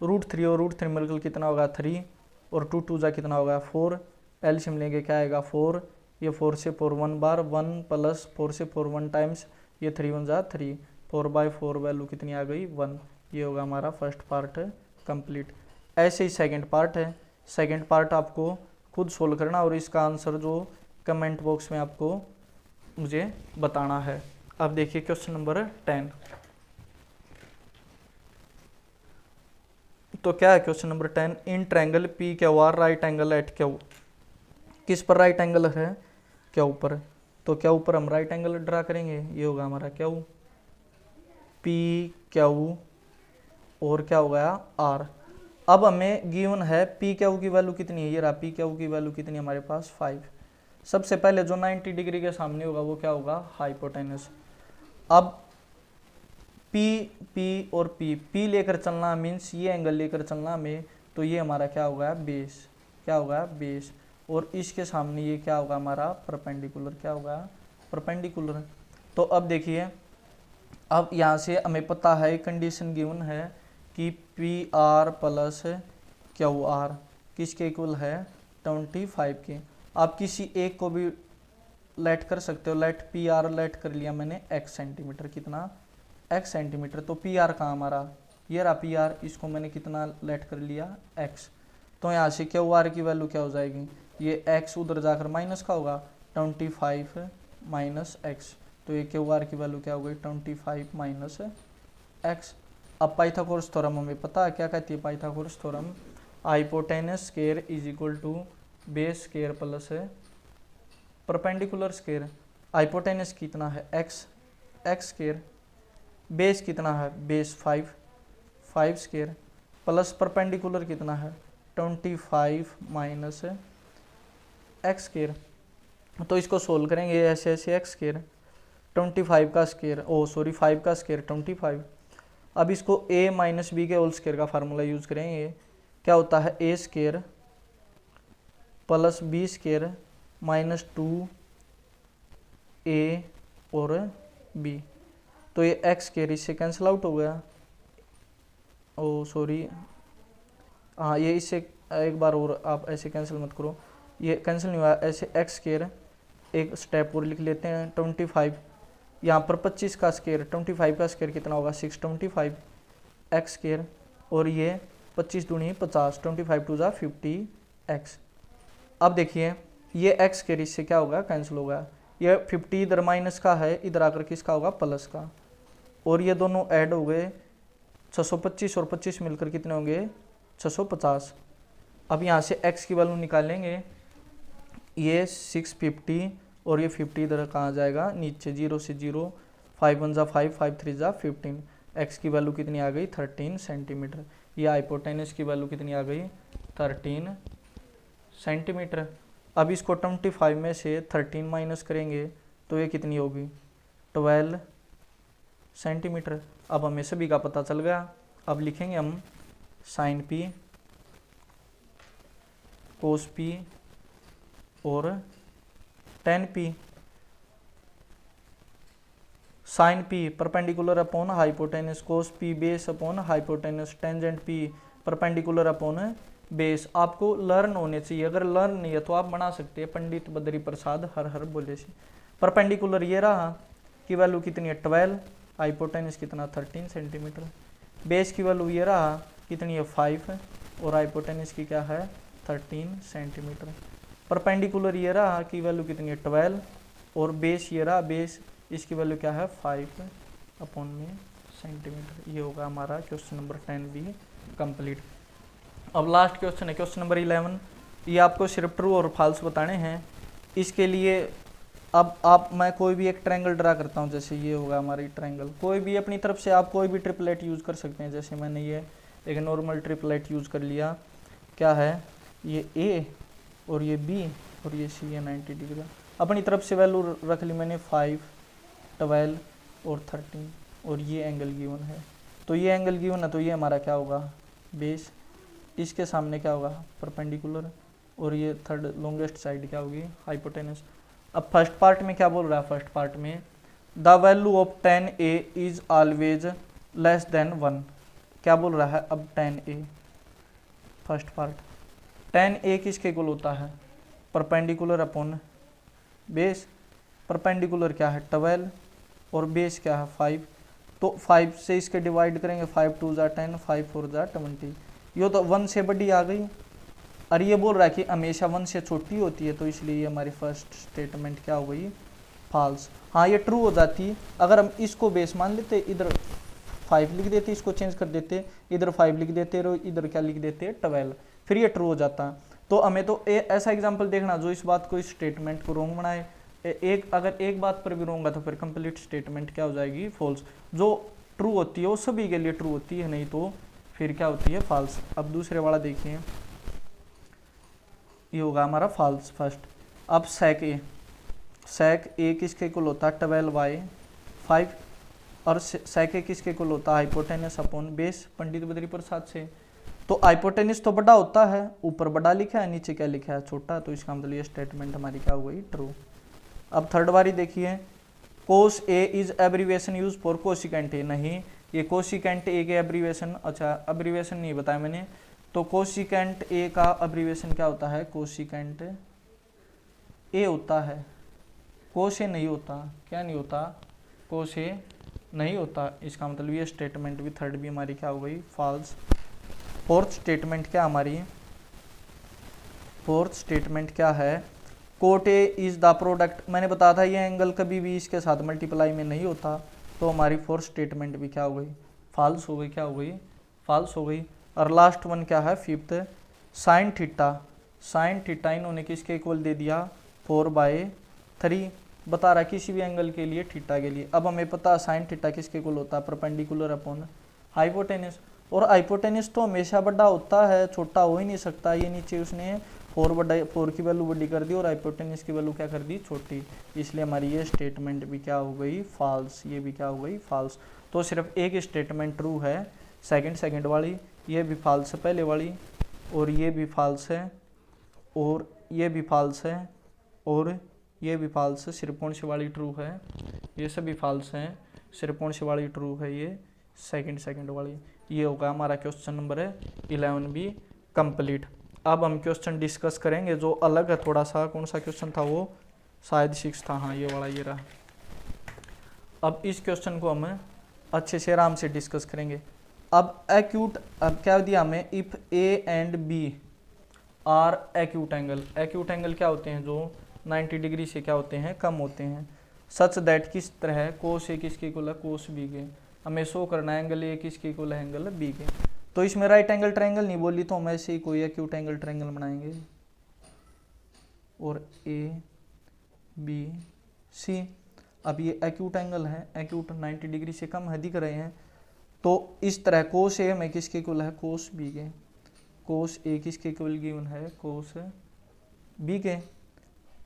√3 और √3 मिलकर कितना होगा 3 और 2 2 जा कितना होगा 4, एलसीएम लेंगे क्या आएगा 4, ये 4 से 4 1 बार 1 प्लस 4 से 4 1 टाइम्स, ये 3 1 जा 3, 4/4 वैल्यू कितनी आ गई 1। ये होगा हमारा फर्स्ट पार्ट कंप्लीट। ऐसे ही सेकंड पार्ट है, सेकंड पार्ट आपको खुद सोल्व करना और इसका आंसर जो कमेंट बॉक्स में आपको मुझे बताना है। अब देखिए क्वेश्चन नंबर 10, तो क्या है question number 10, in triangle P Q R right angle at Q, किस पर राइट एंगल है, क्यू पर, तो क्यू पर हम राइट एंगल ड्रा करेंगे, ये होगा हमारा क्यू, पी क्यू और क्या हो गया आर। अब हमें गिवन है पी क्यू की वैल्यू कितनी है, ये रहा पी क्यू की वैल्यू कितनी है हमारे पास 5। सबसे पहले जो 90 डिग्री के सामने होगा वो क्या होगा हाइपोटेनस। अब पी और पी लेकर चलना मीन्स ये एंगल लेकर चलना में, तो ये हमारा क्या होगा बेस, क्या होगा बेस, और इसके सामने ये क्या होगा हमारा परपेंडिकुलर, क्या होगा परपेंडिकुलर। तो अब देखिए, अब यहाँ से हमें पता है कंडीशन गिवन है कि P R plus Q R किसके इक्वल है 25 के। आप किसी एक को भी लेट कर सकते हो, लेट पी आर लेट कर लिया मैंने x सेंटीमीटर, कितना x सेंटीमीटर, तो पी आर कहाँ हमारा, ये रहा पी आर, इसको मैंने कितना लेट कर लिया x, तो यहाँ से क्यू आर की वैल्यू क्या हो जाएगी, ये x उधर जाकर माइनस का होगा 25 माइनस x, तो ये क्यू आर की वैल्यू क्या हो गई 25 माइनस x। अब पाइथागोरस थ्योरम हमें पता है क्या कहती है Pythagoras theorem, hypotenuse square is equal to base square plus perpendicular square. Hypotenuse कितना है x स्क्वायर, बेस कितना है बेस 5 स्क्वायर, प्लस परपेंडिकुलर कितना है 25 माइनस x स्क्वायर। तो इसको सोल्व करेंगे ऐसे ऐसे x स्क्वायर 25 का स्क्वायर, 5 का स्क्वायर 25। अब इसको a माइनस बी के होल स्क्वायर का फार्मूला यूज करेंगे, क्या होता है a square plus B square minus 2a और b, तो ये x स्क्वायर इससे कैंसिल आउट हो गया, हाँ ये इससे एक बार और आप ऐसे कैंसिल मत करो, ये कैंसिल नहीं हुआ, ऐसे x स्क्वायर एक स्टेप और लिख लेते हैं 25, यहाँ पर 25 का स्क्वायर 25 का स्क्वायर कितना होगा 625 x स्क्वायर, और ये 25 दूनी 50, 25 2 जा 50x। अब देखिए ये x स्क्वायर इससे क्या होगा कैंसिल होगा, ये 50 इधर माइनस का है, इधर आकर किसका होगा प्लस का, और ये दोनों ऐड हो गए 625 और 25 मिलकर कितने होंगे 650। अब यहाँ से x की वैल्यू निकालेंगे, ये 650 और ये 50 इधर कहाँ जाएगा नीचे, 0 से 0, 5 1 जा 5, 5 3 जा 15, x की वैल्यू कितनी आ गई 13 सेंटीमीटर। ये हाइपोटेनस की वैल्यू कितनी आ गई 13 सेंटीमीटर। अब इसको 25 में से 13 माइनस करेंगे तो ये कितनी होगी 12 सेंटीमीटर। अब हमें सभी का पता चल गया। अब लिखेंगे हम साइन पी कोस पी और tan P. Sine P perpendicular upon hypotenuse, cos P base upon hypotenuse, tangent P perpendicular upon base. आपको लर्न होने चाहिए, अगर लर्न नहीं है तो आप बना सकते हैं। पंडित बद्री प्रसाद हर हर बोले से। परपेंडिकुलर ये रहा की वैल्यू कितनी है 12, हाइपोटेनस कितना 13 सेंटीमीटर। बेस की वैल्यू ये रहा कितनी है 5 और हाइपोटेनस की क्या है 13 सेंटीमीटर। परपेंडिकुलर ये रहा की वैल्यू कितनी है 12 और बेस ये रहा, बेस इसकी वैल्यू क्या है 5 अपॉन में सेंटीमीटर। ये होगा हमारा क्वेश्चन नंबर 10 भी कंप्लीट। अब लास्ट क्वेश्चन है क्वेश्चन नंबर 11। ये आपको सिर्फ ट्रू और फॉल्स बताने हैं। इसके लिए अब मैं कोई भी एक ट्रायंगल ड्रा करता हूँ, जैसे ये होगा हमारी ट्रायंगल। कोई भी अपनी तरफ से आप कोई भी ट्रिपलेट यूज़ कर सकते हैं। जैसे मैंने ये एक नॉर्मल ट्रिपलेट यूज़ कर लिया, क्या है ये ए और ये बी और ये सी है 90 डिग्री। अपनी तरफ से वैल्यू रख ली मैंने 5, 12 और 13 और ये एंगल गिवन है। तो ये एंगल गिवन है तो ये हमारा क्या होगा बेस, इसके सामने क्या होगा परपेंडिकुलर और ये थर्ड लॉन्गेस्ट साइड क्या होगी हाइपोटेनस। अब फर्स्ट पार्ट में क्या बोल रहा है, फर्स्ट पार्ट में the value of 10a is always less than 1। क्या बोल रहा है अब 10a फर्स्ट पार्ट, 10a किसके इक्वल होता है परपेंडिकुलर अपॉन बेस। परपेंडिकुलर क्या है 12 और बेस क्या है 5। तो 5 से इसके डिवाइड करेंगे, 5 2 ज़ा 10, 5 4 ज़ा 20। ये तो 1 से बड़ी आ गई और ये बोल रहा है कि हमेशा 1 से छोटी होती है, तो इसलिए ये हमारी फर्स्ट स्टेटमेंट क्या हो गई फॉल्स। हाँ ये ट्रू हो जाती अगर हम इसको बेस मान लेते, इधर 5 लिख देते, इसको चेंज कर देते, इधर 5 लिख देते और इधर क्या लिख देते 12, फिर ये ट्रू हो जाता। तो हमें तो ऐसा एग्जाम्पल देखना जो इस बात को, इस स्टेटमेंट को रॉन्ग बनाए। अगर एक बात पर भी रॉन्ग है तो फिर कंप्लीट स्टेटमेंट क्या हो जाएगी फॉल्स। जो ट्रू होती है वो सभी के लिए ट्रू होती है, नहीं तो फिर क्या होती है फॉल्स। अब दूसरे वाला देखिए, ये होगा हमारा फॉल्स फर्स्ट। अब सेक ए किसके इक्वल होता है 12/5 और सेक ए किसके इक्वल होता है hypotenuse upon base Pandit Badri Prasad से। तो हाइपोटेनस तो बड़ा होता है, ऊपर बड़ा लिखा है, नीचे क्या लिखा है छोटा, तो इसका मतलब ये स्टेटमेंट हमारी क्या हो गई ट्रू। अब थर्ड बारी देखिए, cos A is abbreviation use for cosecant A. नहीं, ये कोसिकेंट ए के एब्रीवेशन, अच्छा एब्रीवेशन नहीं बताया मैंने, तो कोसिकेंट ए का एब्रीवेशन क्या होता है कोसिकेंट ए होता है, कोस ए नहीं होता। क्या नहीं होता, कोस ए नहीं होता। इसका मतलब ये स्टेटमेंट भी थर्ड भी हमारी क्या हो गई फॉल्स। फोर्थ स्टेटमेंट क्या हमारी, फोर्थ स्टेटमेंट क्या है, coat A is the product. मैंने बताया था ये एंगल कभी भी इसके साथ मल्टीप्लाई में नहीं होता, तो हमारी फोर्थ स्टेटमेंट भी क्या हो गई फॉल्स हो गई, क्या हो गई फॉल्स हो गई। और लास्ट वन क्या है fifth, sine theta. Sine theta इन्होंने किसके इक्वल दे दिया 4/3, बता रहा किसी भी एंगल के लिए थीटा के लिए। अब हमें पता साइन थीटा किसके इक्वल होता है परपेंडिकुलर अपॉन हाइपोटेनस, और हाइपोटेनस तो हमेशा बड़ा होता है, छोटा हो ही नहीं सकता। ये नीचे उसने 4 की वैल्यू बड़ी कर दी और हाइपोटेनस की वैल्यू क्या कर दी छोटी, इसलिए हमारी ये स्टेटमेंट भी क्या हो गई फॉल्स, ये भी क्या हो गई फॉल्स। तो सिर्फ एक स्टेटमेंट ट्रू है, सेकंड वाली, ये भी फॉल्स है पहले वाली, और ये भी फॉल्स है, और ये भी फॉल्स है, और ये भी फॉल्स है। सिर्फ कौन सी वाली ट्रू है, ये सभी फॉल्स हैं, सिर्फ कौन सी वाली ट्रू है ये सेकंड वाली। ये होगा हमारा क्वेश्चन नंबर 11 भी कंप्लीट। अब हम क्वेश्चन डिस्कस करेंगे जो अलग है थोड़ा सा। कौन सा क्वेश्चन था वो, शायद 6 था, हाँ ये वाला ये रहा। अब इस क्वेश्चन को हम अच्छे से आराम से डिस्कस करेंगे। अब एक्यूट, अब क्या दिया हमें, if A and B are acute angle. Acute angle क्या होते हैं जो 90 डिग्री से क्या होते हैं कम होते हैं। सच दैट किस तरह है, कोस ए किसके इक्वल है कोस बी के। हमें शो करना है एंगल ए किसके इक्वल है एंगल बी के। तो इसमें राइट एंगल ट्रायंगल नहीं बोली, तो हम ऐसे ही कोई एक्यूट एंगल ट्रायंगल बनाएंगे, और ए बी सी। अब ये एक्यूट एंगल है, एक्यूट 90 डिग्री से कम है दिख रहे हैं, तो इस तरह कोस ए में किसके इक्वल है कोस बी के। कोस ए किसके इक्वल गिवन है कोस बी के,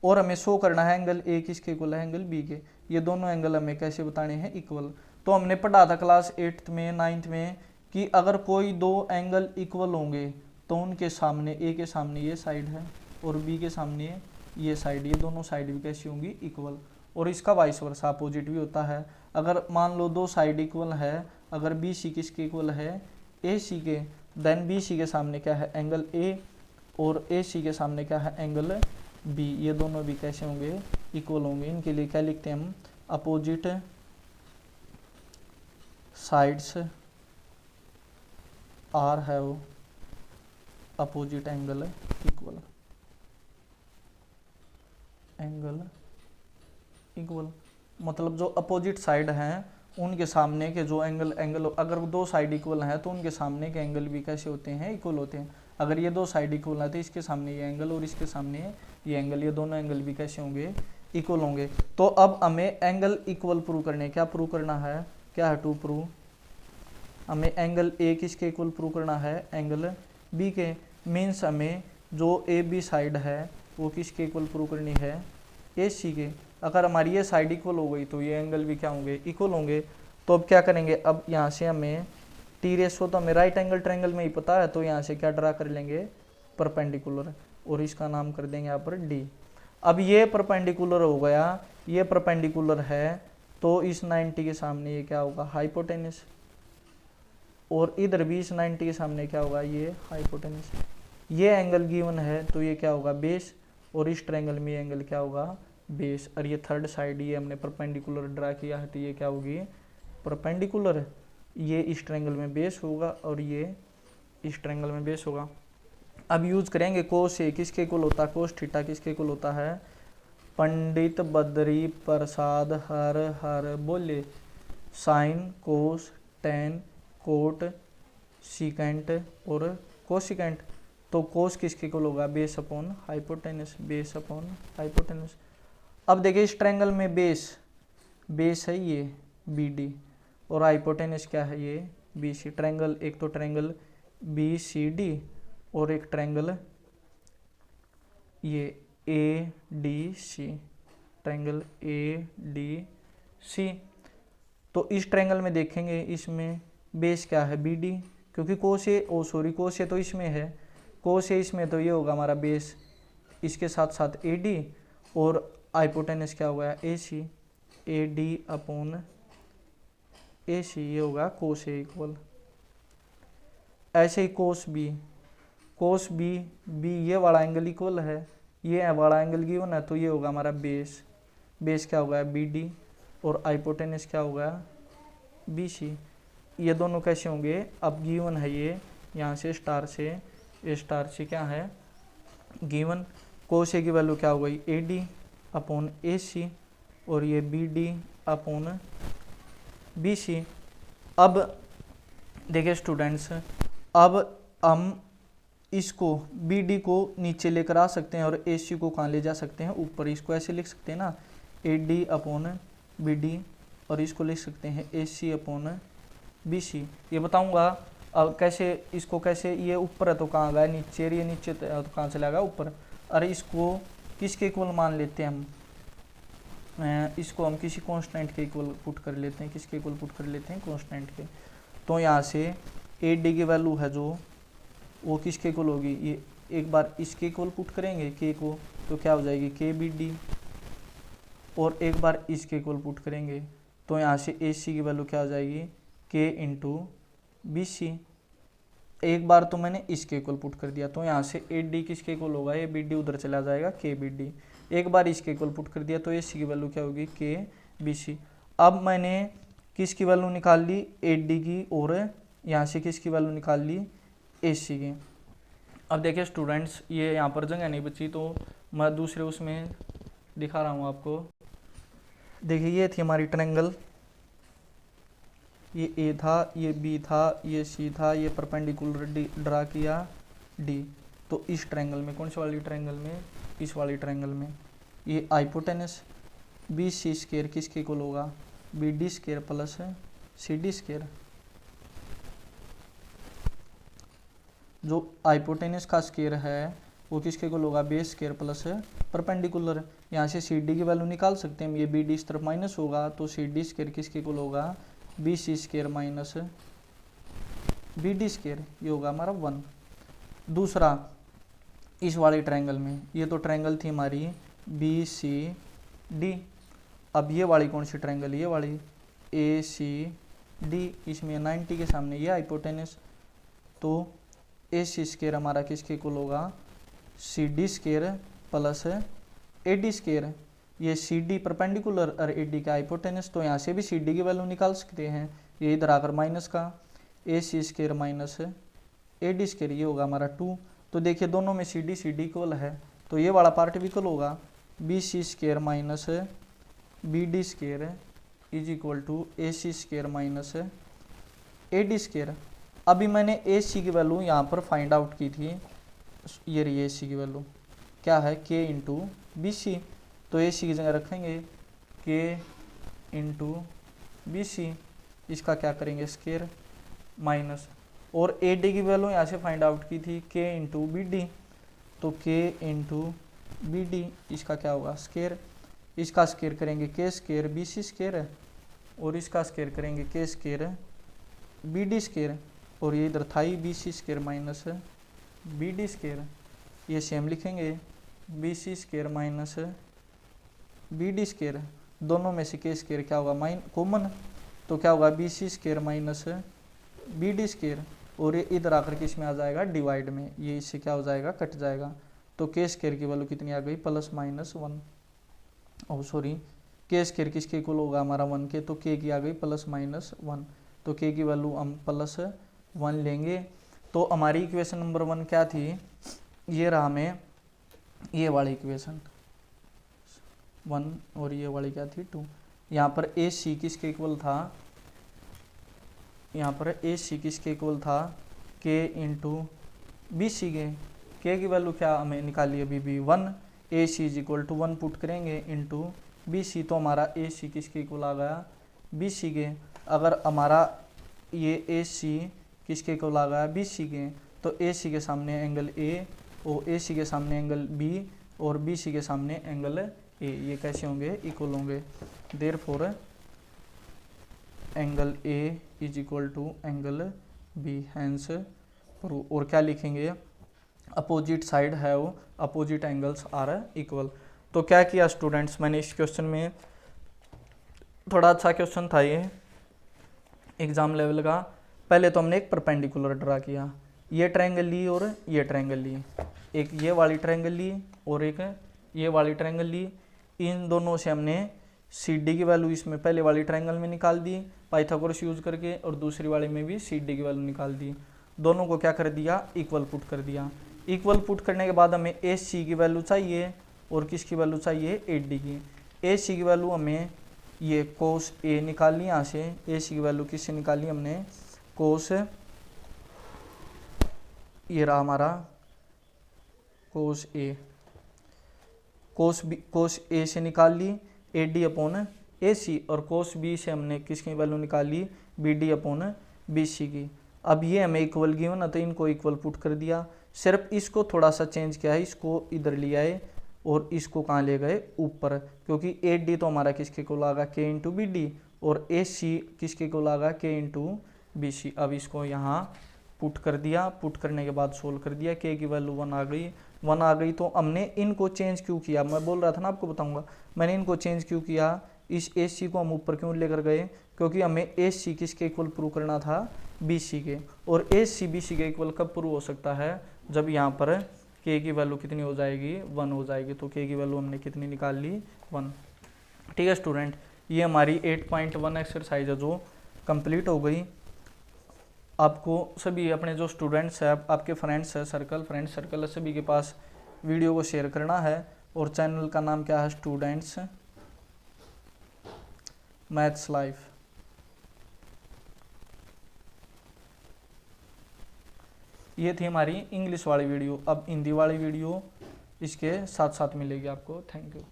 और हमें शो करना है एंगल ए किसके इक्वल है एंगल बी के। ये दोनों एंगल हमें कैसे बताने हैं इक्वल। तो हमने पढ़ा था क्लास 8th में 9th में कि अगर कोई दो एंगल इक्वल होंगे तो उनके सामने, ए के सामने ये साइड है और बी के सामने ये साइड, ये दोनों साइड भी कैसी होंगी इक्वल। और इसका वाइस वर्सा अपोजिट भी होता है। अगर मान लो दो साइड इक्वल है, अगर बी सी किसके इक्वल है ए सी के, देन बी सी के सामने क्या है एंगल ए, और ए सी के सामने क्या है एंगल बी। ये दोनों भी कैसे होंगे, इक्वल होंगे। इनके लिए क्या लिखते हैं हम, opposite sides are have opposite angle equal, angle equal मतलब जो अपोजिट साइड हैं उनके सामने के जो एंगल अगर दो साइड इक्वल हैं तो उनके सामने के एंगल भी कैसे होते हैं, इक्वल होते हैं। अगर ये दो साइड इक्वल है तो इसके सामने ये एंगल और इसके सामने ये एंगल, ये दोनों एंगल भी कैसे होंगे, इक्वल होंगे। तो अब हमें एंगल इक्वल प्रूव करने, क्या प्रूव करना है, क्या है टू प्रूव, हमें एंगल ए किसके इक्वल प्रूव करना है, एंगल बी के। मीन्स हमें जो ए बी साइड है वो किसके इक्वल प्रूव करनी है, ए सी के। अगर हमारी ये साइड इक्वल हो गई तो ये एंगल भी क्या होंगे, इक्वल होंगे। तो अब क्या करेंगे, अब यहाँ से हमें टी रेशो तो हमें राइट एंगल ट्रायंगल में ही पता है, तो यहाँ से क्या ड्रा कर लेंगे, परपेंडिकुलर, और इसका नाम कर देंगे यहाँ पर डी। अब ये परपेंडिकुलर हो गया, ये परपेंडिकुलर है, तो इस 90 के सामने ये क्या होगा, हाइपोटेनस, और इधर भी इस 90 के सामने क्या होगा, ये हाइपोटेनस। ये एंगल गिवन है तो ये क्या होगा, बेस, और इस ट्रायंगल में ये एंगल क्या होगा, बेस। और ये थर्ड साइड ये हमने परपेंडिकुलर ड्रा किया है तो ये क्या होगी, परपेंडिकुलर। ये इस ट्रायंगल में बेस होगा और ये इस ट्रायंगल में बेस होगा। अब यूज करेंगे कोस ए किसके इक्वल होता है, कोस थीटा किसके इक्वल होता है, पंडित बद्री प्रसाद हर हर बोले, sine cos ten coat secant और कोसिकेंट। तो कोस किसके इक्वल होगा, base upon hypotenuse, base upon hypotenuse. अब देखिए इस ट्रायंगल में बेस है ये बी डी, और हाइपोटेनस क्या है, ये बी सी। ट्रायंगल, एक तो ट्रायंगल बी सी डी और एक ट्रायंगल ये A D C, triangle A D C. तो इस ट्रायंगल में देखेंगे इसमें बेस क्या है, बी डी, क्योंकि कोस ए कोस ए तो इसमें है, कोस ए इसमें, तो ये होगा हमारा बेस, इसके साथ साथ ए डी, और हाइपोटेनस क्या होगा, ए सी, ए डी अपॉन ए सी, ये होगा कोस ए इक्वल। ऐसे ही कोस बी ये वाला एंगल इक्वल है, ये वाला एंगल गिवन है, तो ये होगा हमारा बेस क्या होगा, बी डी, और हाइपोटेनस क्या होगा, बी सी। ये दोनों कैसे होंगे, अब गिवन है ये, यहाँ से स्टार से क्या है गिवन। कोस ए की वैल्यू क्या हो गई, ए डी अपॉन ए सी, और ये B D upon B C. अब देखिए स्टूडेंट्स, अब हम इसको बी डी को नीचे लेकर आ सकते हैं और ए सी को कहाँ ले जा सकते हैं, ऊपर। इसको ऐसे लिख सकते हैं ना, A D upon B D, और इसको लिख सकते हैं ए सी अपॉन बी सी। ये बताऊंगा अब कैसे, इसको कैसे, ये ऊपर है तो कहाँ गया नीचे, ये नीचे तो कहाँ चला गया ऊपर। अरे इसको किसके इक्वल मान लेते हैं हम, इसको हम किसी कांस्टेंट के इक्वल पुट कर लेते हैं, किसके इक्वल पुट कर लेते हैं, कांस्टेंट के। तो यहाँ से ए डी की वैल्यू है जो, वो किसके इक्वल होगी, ये एक बार इसके इक्वल पुट करेंगे के को, तो क्या हो जाएगी के बी डी, और एक बार इसके इक्वल पुट करेंगे तो यहाँ से ए सी की वैल्यू क्या हो जाएगी, के इंटू बी सी। एक बार तो मैंने इसके इक्वल पुट कर दिया, तो यहाँ से ए डी किसके इक्वल होगा, ये बी डी उधर चला जाएगा, के बी डी। एक बार इसके इक्वल पुट कर दिया तो ए सी की वैल्यू क्या होगी, के बी सी। अब मैंने किसकी वैल्यू निकाल ली, ए डी की, और यहाँ से किसकी वैल्यू निकाल ली, ए सी की। अब देखिए स्टूडेंट्स, ये यहाँ पर जगह नहीं बची तो मैं दूसरे उसमें दिखा रहा हूँ आपको। देखिए ये थी हमारी ट्रायंगल, ये ए था, ये बी था, ये सी था, ये परपेंडिकुलर ड्रा किया डी। तो इस ट्रायंगल में, कौन सी वाली ट्रायंगल में, इस वाली ट्रायंगल में, ये हाइपोटेनस बी सी स्क्वायर किसके इक्वल होगा, B D square plus C D square. जो हाइपोटेनस का स्क्वायर है वो किसके इक्वल होगा, बेस स्क्वायर प्लस परपेंडिकुलर। यहाँ से सी डी की वैल्यू निकाल सकते हैं, ये बी डी इस तरफ माइनस होगा तो सी डी स्क्वायर किसके इक्वल होगा, B C square minus B D square, ये होगा हमारा 1। दूसरा इस वाले ट्रायंगल में, ये तो ट्रायंगल थी हमारी बी सी डी। अब ये वाली कौन सी ट्रायंगल, ये वाली ए सी डी, इसमें 90 के सामने ये हाइपोटेनस, तो ए सी स्केयर हमारा किसके इक्वल होगा, C D square plus A D square. ये सी डी परपेंडिकुलर और ए डी का हाइपोटेनस, तो यहाँ से भी सी डी की वैल्यू निकाल सकते हैं, ये इधर आकर माइनस का A C square minus A D square, ये होगा हमारा 2। तो देखिए दोनों में सी डी इक्वल है, तो ये वाला पार्ट भी इक्वल होगा, B C square minus B D square is equal to A C square minus A D square. अभी मैंने ए सी की वैल्यू यहाँ पर फाइंड आउट की थी, ये रही ए सी की वैल्यू क्या है, के इंटू बी सी। तो ए सी की जगह रखेंगे के इंटू बी सी, इसका क्या करेंगे स्केयर माइनस, और ए डी की वैल्यू यहाँ से फाइंड आउट की थी के इंटू बी डी, तो के इंटू बी डी इसका क्या होगा स्केयर, इसका स्केयर करेंगे के स्केयर बी सी स्केयर, और इसका स्केयर करेंगे के स्केयर बी डी स्केयर, और ये इधर था ही B C square minus B D square, ये सेम लिखेंगे B C square minus B D square, दोनों में से के स्केयर क्या होगा कॉमन, तो क्या होगा B C square minus B D square, और ये इधर आकर के इसमें आ जाएगा डिवाइड में, ये इससे क्या हो जाएगा कट जाएगा, तो के स्केयर की वैल्यू कितनी आ गई प्लस माइनस 1, और सॉरी के स्केयर किसके इक्वल होगा हमारा 1 के, तो के की आ गई प्लस माइनस 1, तो के की वैल्यू हम प्लस 1 लेंगे। तो हमारी इक्वेशन नंबर 1 क्या थी, ये रहा हमें ये वाली इक्वेशन 1, और ये वाली क्या थी 2। यहाँ पर ए सी किसके इक्वल था, यहाँ पर ए सी किसके इक्वल था, के इंटू बी सी के की वैल्यू क्या हमें निकाली अभी भी 1, ए सी इज इक्वल टू 1 पुट करेंगे इंटू बी सी, तो हमारा ए सी किसके इक्वल आ गया बी सी के। अगर हमारा ये ए सी किसके इक्वल आ गया बी सी के, तो ए सी के सामने एंगल ए, और ए सी के सामने एंगल बी, और बी सी के सामने एंगल ए, ये कैसे होंगे इक्वल होंगे, therefore angle A is equal to angle B, hence proved. और क्या लिखेंगे, opposite side have opposite angles are equal. तो क्या किया स्टूडेंट्स, मैंने इस क्वेश्चन में, थोड़ा अच्छा क्वेश्चन था ये एग्जाम लेवल का। पहले तो हमने एक परपेंडिकुलर ड्रा किया, ये ट्रायंगल ली और ये ट्रायंगल ली, एक ये वाली ट्रायंगल ली और एक ये वाली ट्रायंगल ली, इन दोनों से हमने सी डी की वैल्यू इसमें पहले वाली ट्रायंगल में निकाल दी पाइथागोरस यूज करके, और दूसरी वाली में भी सी डी की वैल्यू निकाल दी, दोनों को क्या कर दिया इक्वल पुट कर दिया। इक्वल पुट करने के बाद हमें ए सी की वैल्यू चाहिए और किसकी वैल्यू चाहिए ए डी की। ए सी की वैल्यू हमें ये कोस ए निकालनी, यहाँ से ए सी की वैल्यू किससे निकाली हमने कोस, ये रहा हमारा कोस ए, कोस ए से निकाल ली ए डी अपॉन ए सी, और कोस बी से हमने किसकी वैल्यू निकाली B D upon B C की। अब ये हमें इक्वल गिवन है तो इनको इक्वल पुट कर दिया, सिर्फ इसको थोड़ा सा चेंज किया है, इसको इधर ले आए और इसको कहाँ ले गए ऊपर, क्योंकि ए डी तो हमारा किसके को लगा के इंटू बी डी, और ए सी किसके को लगा के इंटू बी सी। अब इसको यहाँ पुट कर दिया, पुट करने के बाद सोल्व कर दिया, के की वैल्यू 1 आ गई, 1 आ गई। तो हमने इनको चेंज क्यों किया, मैं बोल रहा था ना आपको बताऊंगा, मैंने इनको चेंज क्यों किया, इस ए सी को हम ऊपर क्यों लेकर गए, क्योंकि हमें ए सी किसके इक्वल प्रूव करना था बी सी के, और ए सी बी सी के इक्वल कब प्रूव हो सकता है, जब यहाँ पर के की वैल्यू कितनी हो जाएगी 1 हो जाएगी। तो के की वैल्यू हमने कितनी निकाल ली 1। ठीक है स्टूडेंट, ये हमारी 8.1 एक्सरसाइज है जो कंप्लीट हो गई। आपको सभी अपने जो स्टूडेंट्स हैं, आपके फ्रेंड्स हैं, फ्रेंड सर्कल है, सभी के पास वीडियो को शेयर करना है। और चैनल का नाम क्या है, स्टूडेंट्स मैथ्स लाइफ। ये थी हमारी इंग्लिश वाली वीडियो, अब हिंदी वाली वीडियो इसके साथ साथ मिलेगी आपको। Thank you.